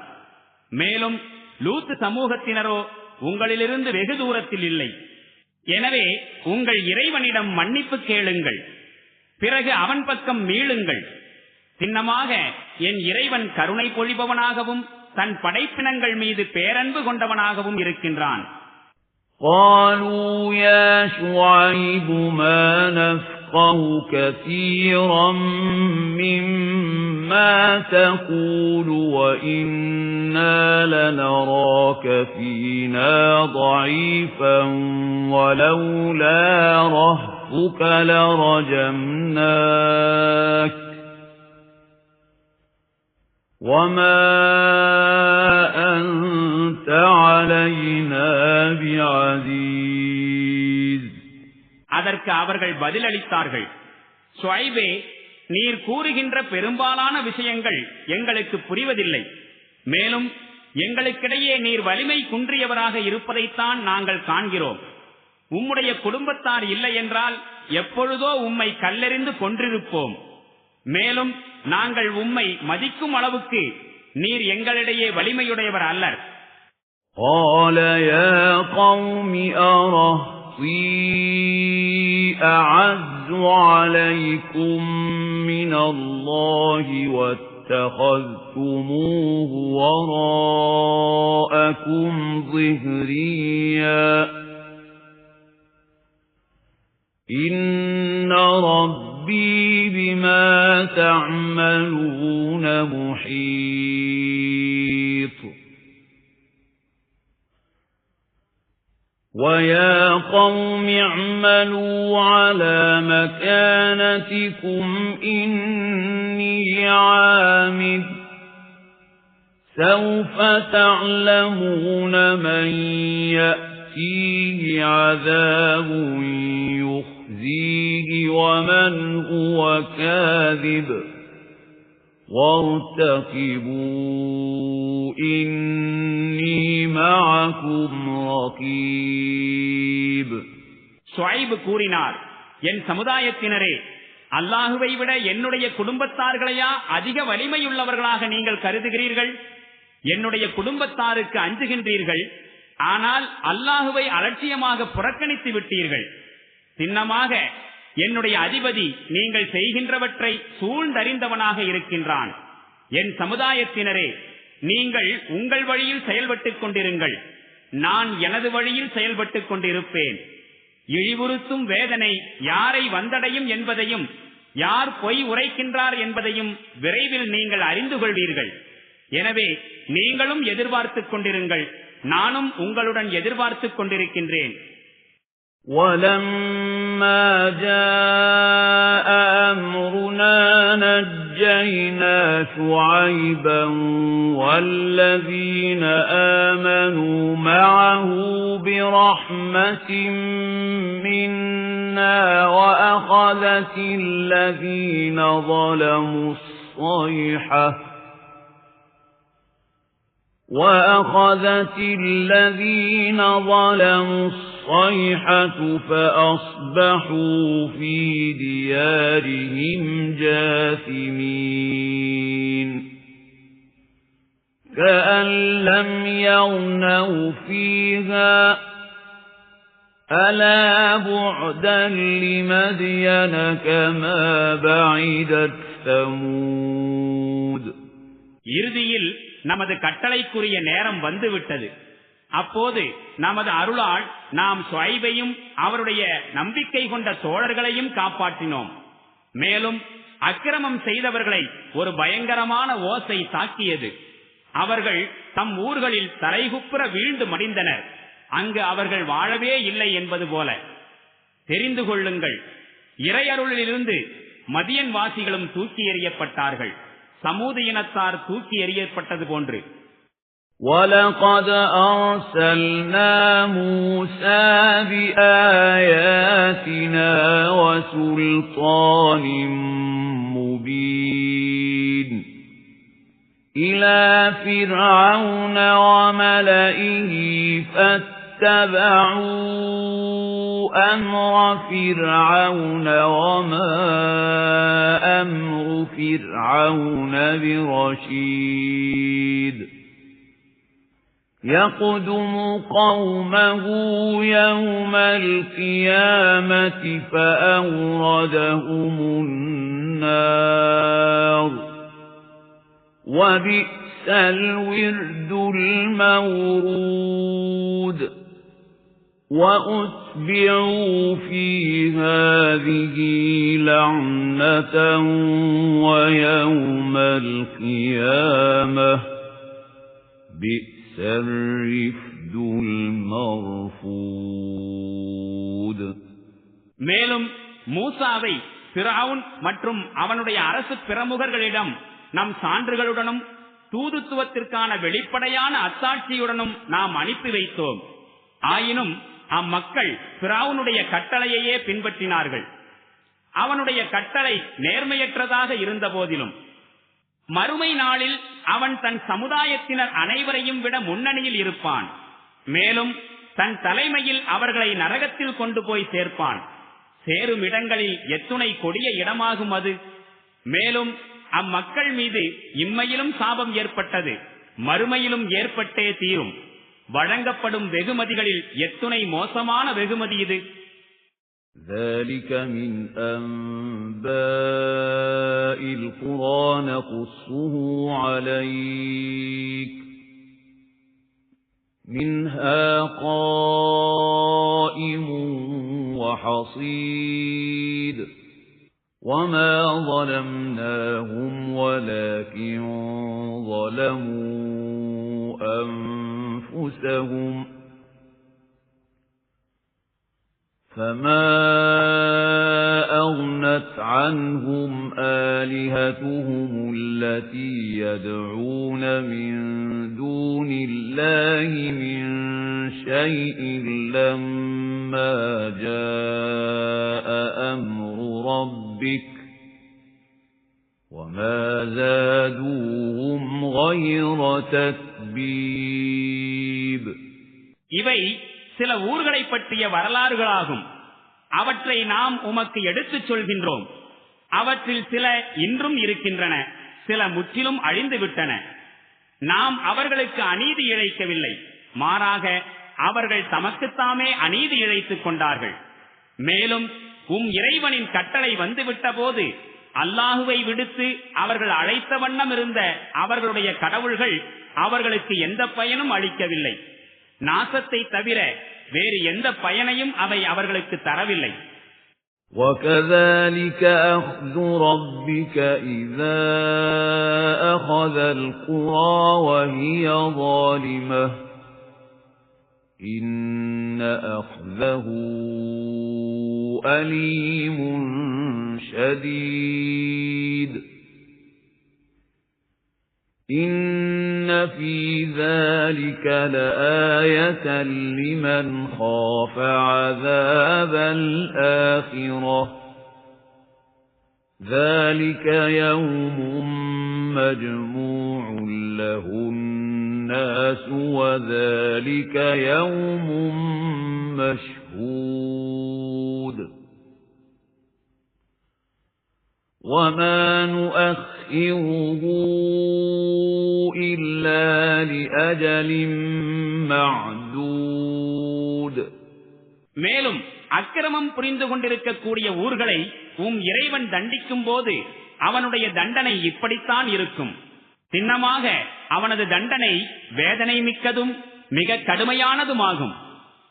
மேலும் லூத் சமூகத்தினரோ உங்களிலிருந்து வெகு தூரத்தில் இல்லை. எனவே உங்கள் இறைவனிடம் மன்னிப்பு கேளுங்கள், பிறகு அவன் பக்கம் மீளுங்கள். சின்னமாக என் இறைவன் கருணை பொழிபவனாகவும் தன் படைப்பினங்கள் மீது பேரன்பு கொண்டவனாகவும் இருக்கின்றான். قالوا يا شعيب ما نفقه كثيرا مما تقول وإنا لنراك فينا ضعيفا ولولا رهطك لرجمناك وما أنت علينا بعزيز. அதற்கு அவர்கள் பதிலளித்தார்கள், ஷுஐபே, நீர் கூறுகின்ற பெரும்பாலான விஷயங்கள் எங்களுக்கு புரிவதில்லை. மேலும் எங்களுக்கிடையே நீர் வலிமை குன்றியவராக இருப்பதைத்தான் நாங்கள் காண்கிறோம். உம்முடைய குடும்பத்தார் இல்லை என்றால் எப்பொழுதோ உம்மை கல்லெறிந்து கொன்றிருப்போம். மேலும் நாங்கள் உம்மை மதிக்கும் அளவுக்கு நீர் எங்களிடையே வலிமையுடையவர் அல்லர். قال يا قوم أرهطي أعز عليكم من الله واتخذتموه وراءكم ظهريا إن ربي بما تعملون محيط وَيَا قَوْمِ اعْمَلُوا عَلَى مَكَانَتِكُمْ إِنِّي عَامِلٌ سَوْفَ تَعْلَمُونَ مَن يَأْتِيهِ عَذَابٌ يُخْزِيهِ وَمَنْ هُوَ كَاذِبٌ وَارْتَقِبُوا إِنِّي مَعَكُمْ رَقِيبٌ. ஷுஐப் கூறினார், என் சமுதாயத்தினரே, அல்லாஹுவை விட என்னுடைய குடும்பத்தார்களையா அதிக வலிமையுள்ளவர்களாக நீங்கள் கருதுகிறீர்கள்? என்னுடைய குடும்பத்தாருக்கு அஞ்சுகின்றீர்கள், ஆனால் அல்லாஹுவை அலட்சியமாக புறக்கணித்து விட்டீர்கள். சின்னமாக என்னுடைய அதிபதி நீங்கள் செய்கின்றவற்றை சூழ்ந்தறிந்தவனாக இருக்கின்றான். என் சமுதாயத்தினரே, நீங்கள் உங்கள் வழியில் செயல்பட்டுக் கொண்டிருங்கள், நான் எனது வழியில் செயல்பட்டுக் கொண்டிருப்பேன். இழிவுறுத்தும் வேதனை யாரை வந்தடையும் என்பதையும் யார் பொய் உரைக்கின்றார் என்பதையும் விரைவில் நீங்கள் அறிந்து கொள்வீர்கள். எனவே நீங்களும் எதிர்பார்த்துக் கொண்டிருங்கள், நானும் உங்களுடன் எதிர்பார்த்துக் கொண்டிருக்கின்றேன். وَلَمَّا جَاءَ أَمْرُنَا نَجَّيْنَا شُعَيْبًا وَالَّذِينَ آمَنُوا مَعَهُ بِرَحْمَةٍ مِنَّا وَأَخَذَتِ الَّذِينَ ظَلَمُوا الصَّيْحَةُ فَأَصْبَحُوا فِي دِيَارِهِمْ جَاثِمِينَ كَأَن لَّمْ يَغْنَوْا فِيهَا أَلَا بُعْدًا لِّمَدْيَنَ كَمَا بَعِدَتْ ثَمُودُ. இறுதியில் நமது கட்டளைக்குரிய நேரம் வந்துவிட்டது. அப்போது நமது அருளால் நாம் ஷுஐபையும் அவருடைய நம்பிக்கை கொண்ட தோழர்களையும் காப்பாற்றினோம். மேலும் அக்கிரமம் செய்தவர்களை ஒரு பயங்கரமான ஓசை தாக்கியது. அவர்கள் தம் ஊர்களில் தலைகுப்புற வீழ்ந்து மடிந்தனர். அங்கு அவர்கள் வாழவே இல்லை என்பது போல. தெரிந்து கொள்ளுங்கள், இறையருளிலிருந்து மதியன் வாசிகளும் தூக்கி எறியப்பட்டார்கள், சமூது இனத்தார் தூக்கி எறியப்பட்டது போன்று. وَلَقَدْ أَرْسَلْنَا مُوسَى بِآيَاتِنَا وَسُلْطَانٍ مُبِينٍ إِلَى فِرْعَوْنَ وَمَلَئِهِ فَاتَّبَعُوا أَمْرَ فِرْعَوْنَ وَمَا أَمْرُ فِرْعَوْنَ بِرَشِيدٍ يَقْدُمُ قَوْمَهُ يَوْمَ الْقِيَامَةِ فَأَوْرَدَهُمُ النَّارَ وَبِئْسَ الْوِرْدُ الْمَوْرُودُ وَأُتْبِعُوا فِي هَذِهِ لَعْنَةً وَيَوْمَ الْقِيَامَةِ بِئْسَ الرِّفْدُ الْمَرْفُودُ. மேலும் மூசாவை ஃபிரௌன் மற்றும் அவனுடைய அரசு பிரமுகர்களிடம் நம் சான்றுகளுடனும் தூதுத்துவத்திற்கான வெளிப்படையான அத்தாட்சியுடனும் நாம் அனுப்பி வைத்தோம். ஆயினும் அம்மக்கள் ஃபிரௌனுடைய கட்டளையையே பின்பற்றினார்கள். அவனுடைய கட்டளை நேர்மையற்றதாக இருந்த போதிலும் மறுமை நாளில் அவன் தன் சமுதாயத்தினர் அனைவரையும் விட முன்னணியில் இருப்பான். மேலும் தன் தலைமையில் அவர்களை நரகத்தில் கொண்டு போய் சேர்ப்பான். சேரும் இடங்களில் எத்துணை கொடிய இடமாகும் அது. மேலும் அம்மக்கள் மீது இம்மையிலும் சாபம் ஏற்பட்டது, மறுமையிலும் ஏற்பட்டே தீரும். வழங்கப்படும் வெகுமதிகளில் எத்துணை மோசமான வெகுமதி இது. ذلك من أنباء القرى نقصه عليك منها قائم وحصيد وما ظلمناهم ولكن ظلموا أنفسهم فما أغنت عنهم آلهتهم التي يدعون من دون الله من شيء لما جاء أمر ربك وما زادوهم غير تتبيب. இவை சில ஊர்களைப் பற்றிய வரலாறுகளாகும். அவற்றை நாம் உமக்கு எடுத்துச் சொல்கின்றோம். அவற்றில் சில இன்றும் இருக்கின்றன, சில முற்றிலும் அழிந்துவிட்டன. நாம் அவர்களுக்கு அநீதி இழைக்கவில்லை, மாறாக அவர்கள் தமக்குத்தாமே அநீதி இழைத்துக் கொண்டார்கள். மேலும் இறைவனின் கட்டளை வந்துவிட்ட போது அல்லாஹுவை விடுத்து அவர்கள் அழைத்த வண்ணம் இருந்த அவர்களுடைய கடவுள்கள் அவர்களுக்கு எந்த பயனும் அளிக்கவில்லை. நாசத்தை தவிர வேறு எந்த பயனையும் அவை அவர்களுக்கு தரவில்லை. وَكَذَلِكَ أَخْذُ رَبِّكَ إِذَا أَخَذَ الْقُرَى وَهِيَ ظَالِمَةٌ إِنَّ أَخْذَهُ أَلِيمٌ شَدِيدٌ. إِنَّ فِي ذَلِكَ لَآيَةً لِمَنْ خَافَ عَذَابَ الْآخِرَةِ ذَلِكَ يَوْمٌ مَجْمُوعٌ لَهُ النَّاسُ وَذَلِكَ يَوْمٌ مَشْهُودٌ. وَمَا نُؤَخِّرُهُ إِلَّا لِأَجَلٍ مَّعْدُودٍ. மேலும் அக்கிரமம் புரிந்து கொண்டிருக்கக்கூடிய ஊர்களை இறைவன் தண்டிக்கும் போது அவனுடைய தண்டனை இப்படித்தான் இருக்கும். சின்னமாக அவனது தண்டனை வேதனை மிக்கதும் மிக கடுமையானதுமாகும்.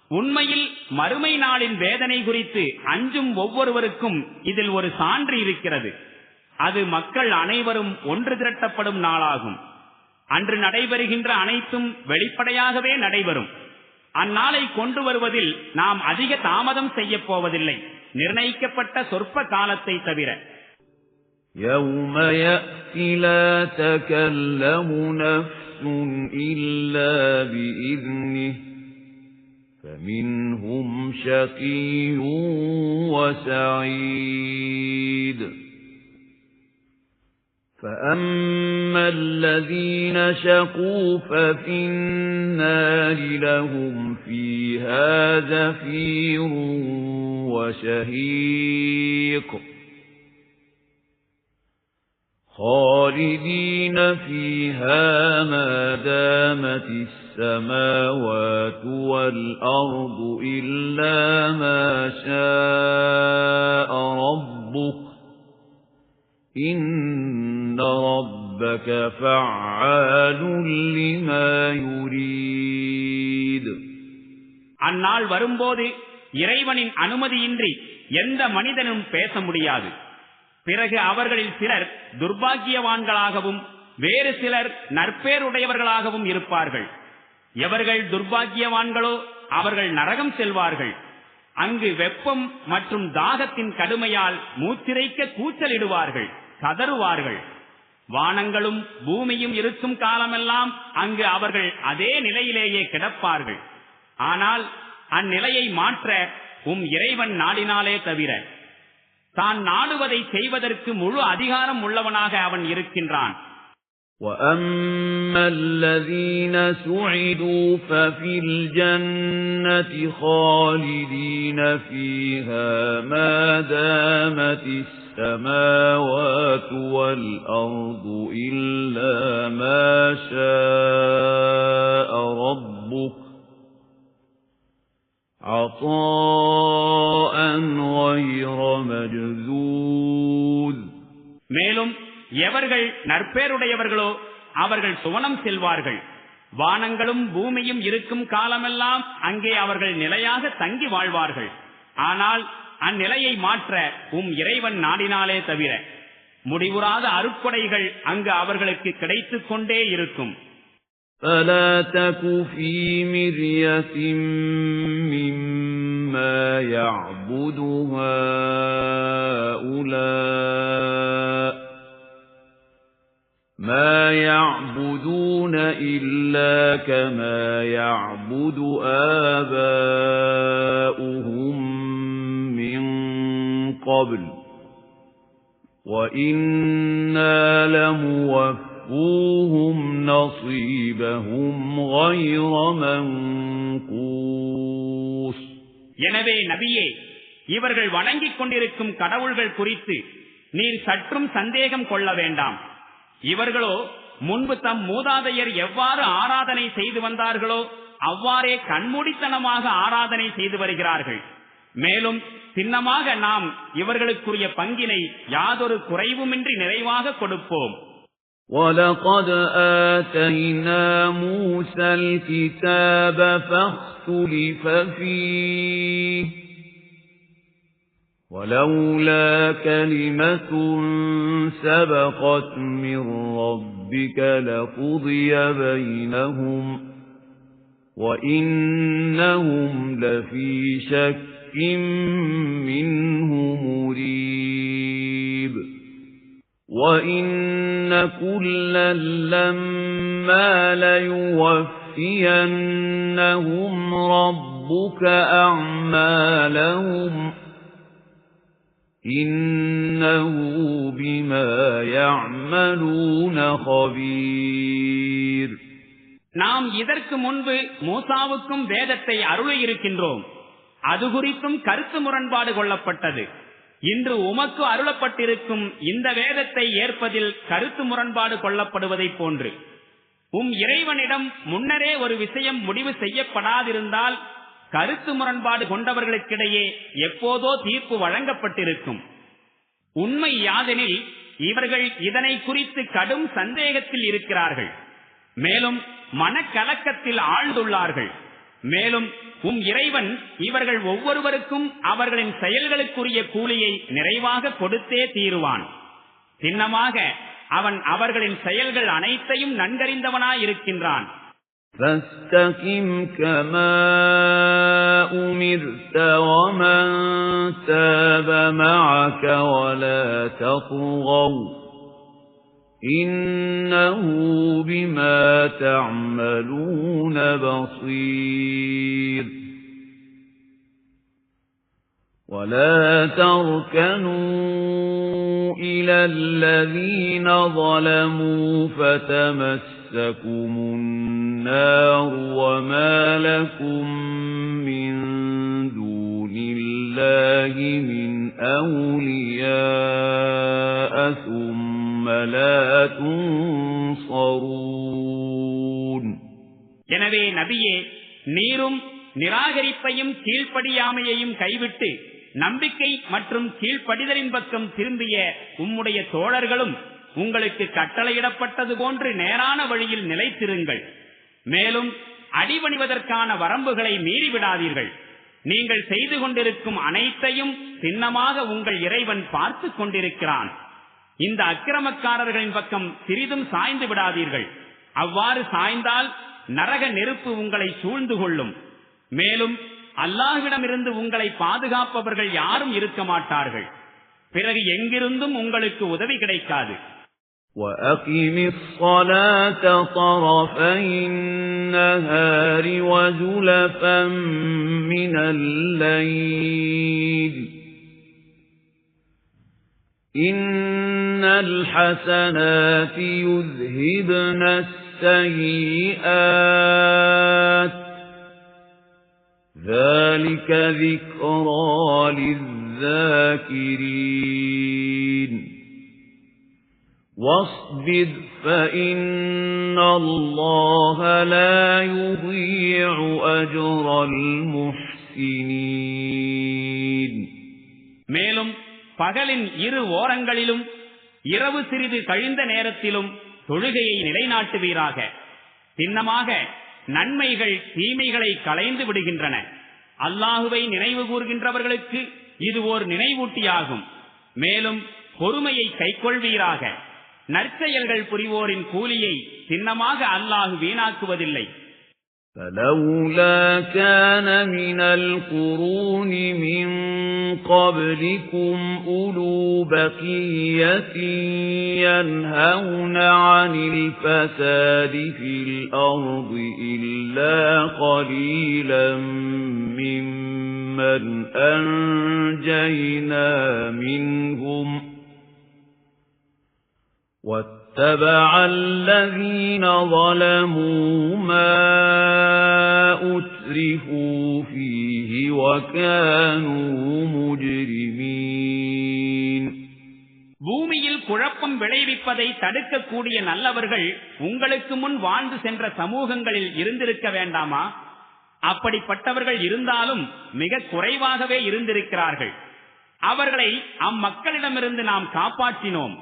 உண்மையில் மறுமை நாளின் வேதனை குறித்து அஞ்சும் ஒவ்வொருவருக்கும் இதில் ஒரு சான்று இருக்கிறது. அது மக்கள் அனைவரும் ஒன்று திரட்டப்படும் நாளாகும். அன்று நடைபெறுகின்ற அனைத்தும் வெளிப்படையாகவே நடைபெறும். அந்நாளை கொண்டு வருவதில் நாம் அதிக தாமதம் செய்ய போவதில்லை, நிர்ணயிக்கப்பட்ட சொற்ப காலத்தை தவிர. يَوْمَ يَأْتِي لَا تَكَلَّمُ نَفْسٌ إِلَّا بِإِذْنِهِ فَمِنْهُمْ شَقِيٌّ وَسَعِيدٌ. فَأَمَّا الَّذِينَ شَقُوا فَفِي النَّارِ لَهُمْ فِيهَا زَفِيرٌ وَشَهِيقٌ خَالِدِينَ فِيهَا مَا دَامَتِ السَّمَاوَاتُ وَالْأَرْضُ إِلَّا مَا شَاءَ رَبُّكَ إِنَّ رَبَّكَ فَعَّالٌ لِمَا يُرِيدُ. அந்நாள் வரும்போது இறைவனின் அனுமதியின்றி எந்த மனிதனும் பேச முடியாது. பிறகு அவர்களில் சிலர் துர்பாக்கியவான்களாகவும் வேறு சிலர் நற்பேருடையவர்களாகவும் இருப்பார்கள். எவர்கள் துர்பாக்கியவான்களோ அவர்கள் நரகம் செல்வார்கள். அங்கு வெப்பம் மற்றும் தாகத்தின் கடுமையால் மூச்சிறைக்க கூச்சலிடுவார்கள், கதறுவார்கள். வானங்களும் பூமியும் இருக்கும் காலமெல்லாம் அங்கு அவர்கள் அதே நிலையிலேயே கிடப்பார்கள். ஆனால் அந்நிலையை மாற்ற இறைவன் நாடினாலே தவிர தான் நாடுவதை செய்வதற்கு முழு அதிகாரம் உள்ளவனாக அவன் இருக்கின்றான். وَأَمَّا الَّذِينَ سُعِدُوا فَفِي الْجَنَّةِ خَالِدِينَ فِيهَا مَا دَامَتِ السَّمَاوَاتُ وَالْأَرْضُ إِلَّا مَا شَاءَ رَبُّكَ عطاء غير مجذوذ. மேலும் எவர்கள் நற்பேருடையவர்களோ அவர்கள் சுவனம் செல்வார்கள். வானங்களும் பூமியும் இருக்கும் காலமெல்லாம் அங்கே அவர்கள் நிலையாக தங்கி வாழ்வார்கள். ஆனால் அந்நிலையை மாற்ற இறைவன் நாடினாலே தவிர முடிவுறாத அருட்கொடைகள் அங்கு அவர்களுக்கு கிடைத்துக் கொண்டே இருக்கும். فلا تك في مرية مما يعبد هؤلاء ما يعبدون إلا كما يعبد آباؤهم من قبل وإنا لموفوهم نصيبهم غير منقوص. எனவே நபியே, இவர்கள் வணங்கிக் கொண்டிருக்கும் கடவுள்கள் குறித்து நீர் சற்றும் சந்தேகம் கொள்ள வேண்டாம். இவர்களோ முன்பு தம் மூதாதையர் எவ்வாறு ஆராதனை செய்து வந்தார்களோ அவ்வாறே கண்மூடித்தனமாக ஆராதனை செய்து வருகிறார்கள். மேலும் சின்னமாக நாம் இவர்களுக்குரிய பங்கினை யாதொரு குறைவுமின்றி நிறைவாக கொடுப்போம். وَلَقَدْ آتَيْنَا مُوسَى الْكِتَابَ فَاخْتُلِفَ فِيهِ وَلَوْلَا كَلِمَةٌ سَبَقَتْ مِنْ رَبِّكَ لَقُضِيَ بَيْنَهُمْ وَإِنَّهُمْ لَفِي شَكٍّ مِّنْهُ مُرِيبٍ. وَإِنَّ كُلًّا لَّمَّا لَيُوَفِّيَنَّهُمْ رَبُّكَ أَعْمَالَهُمْ إِنَّهُ بِمَا يَعْمَلُونَ خَبِيرٌ. நாம் இதற்கு முன்பு மூசாவுக்கும் வேதத்தை அருளி இருக்கின்றோம். அது குறித்தும் கருத்து முரண்பாடு கொள்ளப்பட்டது. இன்று உமக்கு அருளப்பட்டிருக்கும் இந்த வேதத்தை ஏற்பதில் கருத்து முரண்பாடு கொள்ளப்படுவதை போன்று இறைவனிடம் முன்னரே ஒரு விஷயம் முடிவு செய்யப்படாதிருந்தால் கருத்து முரண்பாடு கொண்டவர்களுக்கிடையே எப்போதோ தீர்ப்பு வழங்கப்பட்டிருக்கும். உண்மை யாதெனில் இவர்கள் இதனை குறித்து கடும் சந்தேகத்தில் இருக்கிறார்கள். மேலும் மனக்கலக்கத்தில் ஆழ்ந்துள்ளார்கள். மேலும் இறைவன் இவர்கள் ஒவ்வொருவருக்கும் அவர்களின் செயல்களுக்குரிய கூலியை நிறைவாக கொடுத்தே தீருவான். சின்னமாக அவன் அவர்களின் செயல்கள் அனைத்தையும் நன்கறிந்தவனாயிருக்கின்றான். فَاسْتَقِمْ كَمَا أُمِرْتَ وَمَنْ تَابَ مَعَكَ وَلَا تَطْغَوْا إِنَّهُ بِمَا تَعْمَلُونَ بَصِيرٌ. وَلَا تَرْكَنُوا إِلَى الَّذِينَ ظَلَمُوا فَتَمَسَّكُمُ النَّارُ وَمَا لَكُمْ مِنْ دُونِ اللَّهِ مِنْ أَوْلِيَاءَ ثُمَّ لَا تُنصَرُونَ. எனவே நபியே, நீரும் நிராகரிப்பையும் கீழ்ப்படியாமையையும் கைவிட்டு நம்பிக்கை மற்றும் கீழ்ப்படிதலின் பக்கம் திரும்பிய உம்முடைய தோழர்களும் உங்களுக்கு கட்டளையிடப்பட்டது போன்று நேரான வழியில் நிலைத்திருங்கள். மேலும் அடிபணிவதற்கான வரம்புகளை மீறிவிடாதீர்கள். நீங்கள் செய்து கொண்டிருக்கும் அனைத்தையும் சின்னமாக உங்கள் இறைவன் பார்த்து கொண்டிருக்கிறான். இந்த அக்கிரமக்காரர்களின் பக்கம் சிறிதும் சாய்ந்து விடாதீர்கள். அவ்வாறு சாய்ந்தால் நரக நெருப்பு உங்களை சூழ்ந்து கொள்ளும். மேலும் அல்லாஹ்விடமிருந்து உங்களை பாதுகாப்பவர்கள் யாரும் இருக்க மாட்டார்கள். பிறகு எங்கிருந்தும் உங்களுக்கு உதவி கிடைக்காது. وَأَقِمِ الصَّلَاةَ طَرَفَيِ النَّهَارِ وَزُلَفًا مِنَ اللَّيْلِ إِنَّ الْحَسَنَاتِ يُذْهِبْنَ السَّيِّئَاتِ ذَلِكَ ذِكْرَى لِلذَّاكِرِينَ. وَاصْبِرْ فَإِنَّ اللَّهَ لَا يُضِيعُ أَجْرَ الْمُحْسِنِينَ. سنين மேலும் பகலின் இரு ஓரங்களிலும் இரவு சிறிது கழிந்த நேரத்திலும் தொழுகையை நிலைநாட்டுவீராக. சின்னமாக நன்மைகள் தீமைகளை களைந்து விடுகின்றன. அல்லாஹுவை நினைவு கூர்கின்றவர்களுக்கு இது ஓர் நினைவூட்டியாகும். மேலும் பொறுமையை கைக்கொள்வீராக. நற்செயல்கள் புரிவோரின் கூலியை சின்னமாக அல்லாஹு வீணாக்குவதில்லை. فلولا كان من القرون من قبلكم أولو بقية ينهون عن الفساد في الأرض إلا قليلا ممن أنجينا منهم واتبع الذين ظلموا ما أترفوا فيه وكانوا مجرمين. பூமியில் குழப்பம் விளைவிப்பதை தடுக்கக்கூடிய நல்லவர்கள் உங்களுக்கு முன் வாழ்ந்து சென்ற சமூகங்களில் இருந்திருக்க வேண்டாமா? அப்படிப்பட்டவர்கள் இருந்தாலும் மிக குறைவாகவே இருந்திருக்கிறார்கள். அவர்களை அம்மக்களிடமிருந்து நாம் காப்பாற்றினோம்.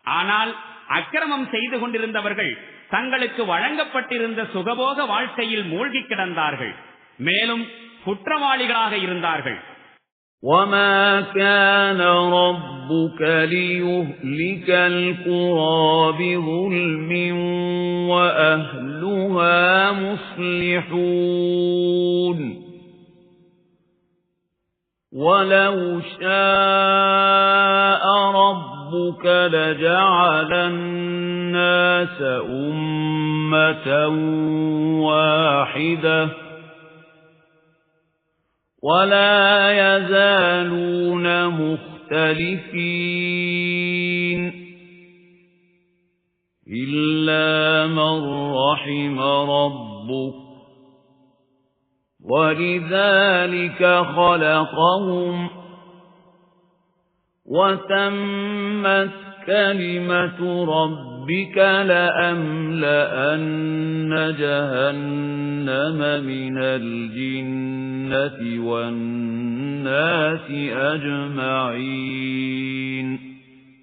ஆனால் அக்கிரமம் செய்து கொண்டிருந்தவர்கள் தங்களுக்கு வழங்கப்பட்டிருந்த சுகபோக வாழ்க்கையில் மூழ்கி கிடந்தார்கள். மேலும் குற்றவாளிகளாக இருந்தார்கள். وَمَا كَانَ رَبُّكَ لِيُهْلِكَ الْقُرَى بِظُلْمٍ وَأَهْلُهَا مُصْلِحُونَ وَلَوْ شَاءَ رَبُّكَ لَجَعَلَ النَّاسَ أُمَّةً وَاحِدَةً وَلَا يَزَالُونَ مُخْتَلِفِينَ إِلَّا مَن رَّحِمَ رَبُّكَ وَلِذَلِكَ خَلَقَهُمْ وَتَمَّتْ كَلِمَةُ رَبِّكَ لَأَمْلَأَنَّ جَهَنَّمَ مِنَ الْجِنَّةِ وَالنَّاسِ أَجْمَعِينَ.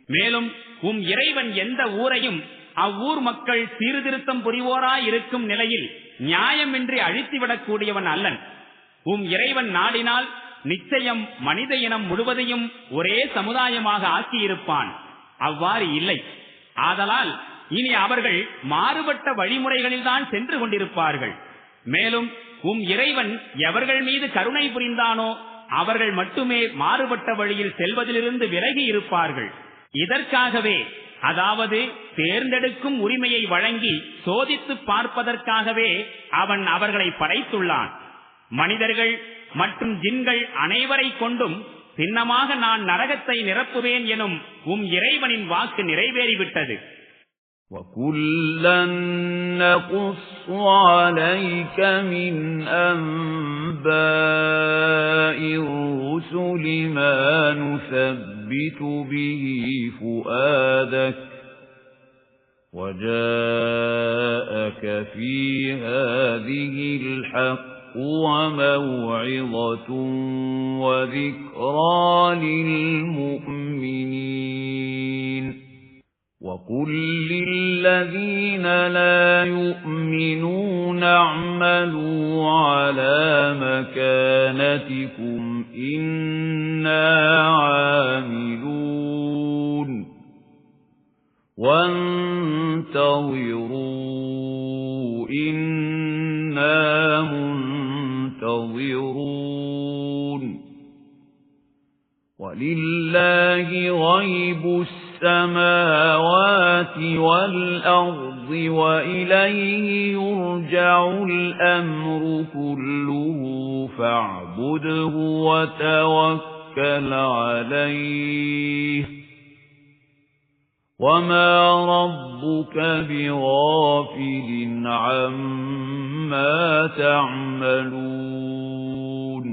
மேலும் இறைவன் எந்த ஊரையும் அவ்வூர் மக்கள் சீர்திருத்தம் புரிவோராய் இருக்கும் நிலையில் நியாயமின்றி அழித்துவிடக்கூடியவன் அல்லன். இறைவன் நாடினால் நிச்சயம் மனித இனம் முழுவதையும் ஒரே சமுதாயமாக ஆக்கியிருப்பான். அவ்வாறு இல்லை. ஆதலால் இனி அவர்கள் மாறுபட்ட வழிமுறைகளில்தான் சென்று கொண்டிருப்பார்கள். மேலும் இறைவன் எவர்கள் மீது கருணை புரிந்தானோ அவர்கள் மட்டுமே மாறுபட்ட வழியில் செல்வதிலிருந்து விலகி இருப்பார்கள். இதற்காகவே, அதாவது தேர்ந்தெடுக்கும் உரிமையை வழங்கி சோதித்து பார்ப்பதற்காகவே அவன் அவர்களை படைத்துள்ளான். மனிதர்கள் மற்றும் ஜின்கள் அனைவரை கொண்டும் சின்னமாக நான் நரகத்தை நிரப்புவேன் எனும் இறைவனின் வாக்கு நிறைவேறிவிட்டது. وَكُلًّا نَّقُصُّ عَلَيْكَ مِنْ أَنبَاءِ الرُّسُلِ مَا نُثَبِّتُ بِهِ فُؤَادَكَ وَجَاءَكَ فِي هَذِهِ الْحَقُّ وَمَوْعِظَةٌ وَذِكْرَى لِلْمُؤْمِنِينَ. وَقُل لِّلَّذِينَ لَا يُؤْمِنُونَ اعْمَلُوا عَلَى مَكَانَتِكُمْ إِنَّا عَامِلُونَ وَانتَظِرُوا إِنَّا مُنتَظِرُونَ. وَلِلَّهِ غَيْبُ السَّمَاوَاتِ وَالْأَرْضِ وَإِلَيْهِ يُرْجَعُ الْأَمْرُ كُلُّهُ فَاعْبُدْهُ وَتَوَكَّلْ عَلَيْهِ وَمَا رَبُّكَ بِغَافِلٍ عَمَّا تَعْمَلُونَ.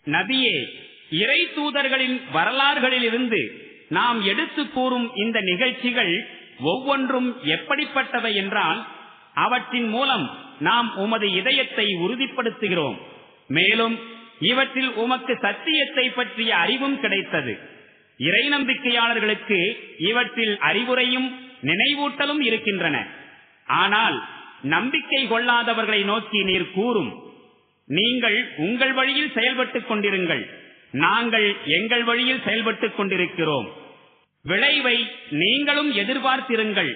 நபியே, இறை தூதர்களின் வரலாறுகளிலிருந்து நாம் எடுத்து கூறும் இந்த நிகழ்ச்சிகள் ஒவ்வொன்றும் எப்படிப்பட்டவை என்றால், அவற்றின் மூலம் நாம் உமது இதயத்தை உறுதிப்படுத்துகிறோம். மேலும் இவற்றில் உமக்கு சத்தியத்தை பற்றிய அறிவும் கிடைத்தது. இறை நம்பிக்கையாளர்களுக்கு இவற்றில் அறிவுரையும் நினைவூட்டலும் இருக்கின்றன. ஆனால் நம்பிக்கை கொள்ளாதவர்களை நோக்கி நீர் கூறும், நீங்கள் உங்கள் வழியில் செயல்பட்டுக் கொண்டிருங்கள், நாங்கள் எங்கள் வழியில் செயல்பட்டுக் கொண்டிருக்கிறோம். விளைவை நீங்களும் எதிர்பார்த்திருங்கள்,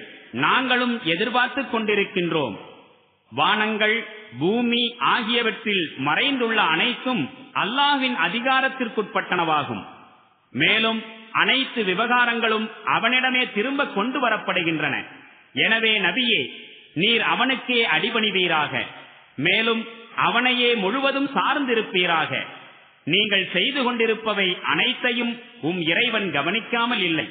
நாங்களும் எதிர்பார்த்துக் கொண்டிருக்கின்றோம். வானங்கள் பூமி ஆகியவற்றில் மறைந்துள்ள அனைத்தும் அல்லாஹ்வின் அதிகாரத்திற்குட்பட்டனவாகும். மேலும் அனைத்து விவகாரங்களும் அவனிடமே திரும்ப கொண்டு வரப்படுகின்றன. எனவே நபியே, நீர் அவனுக்கே அடிபணிவீராக, மேலும் அவனையே முழுவதும் சார்ந்திருப்பீராக. நீங்கள் செய்து கொண்டிருப்பவை அனைத்தையும் இறைவன் கவனிக்காமல் இல்லை.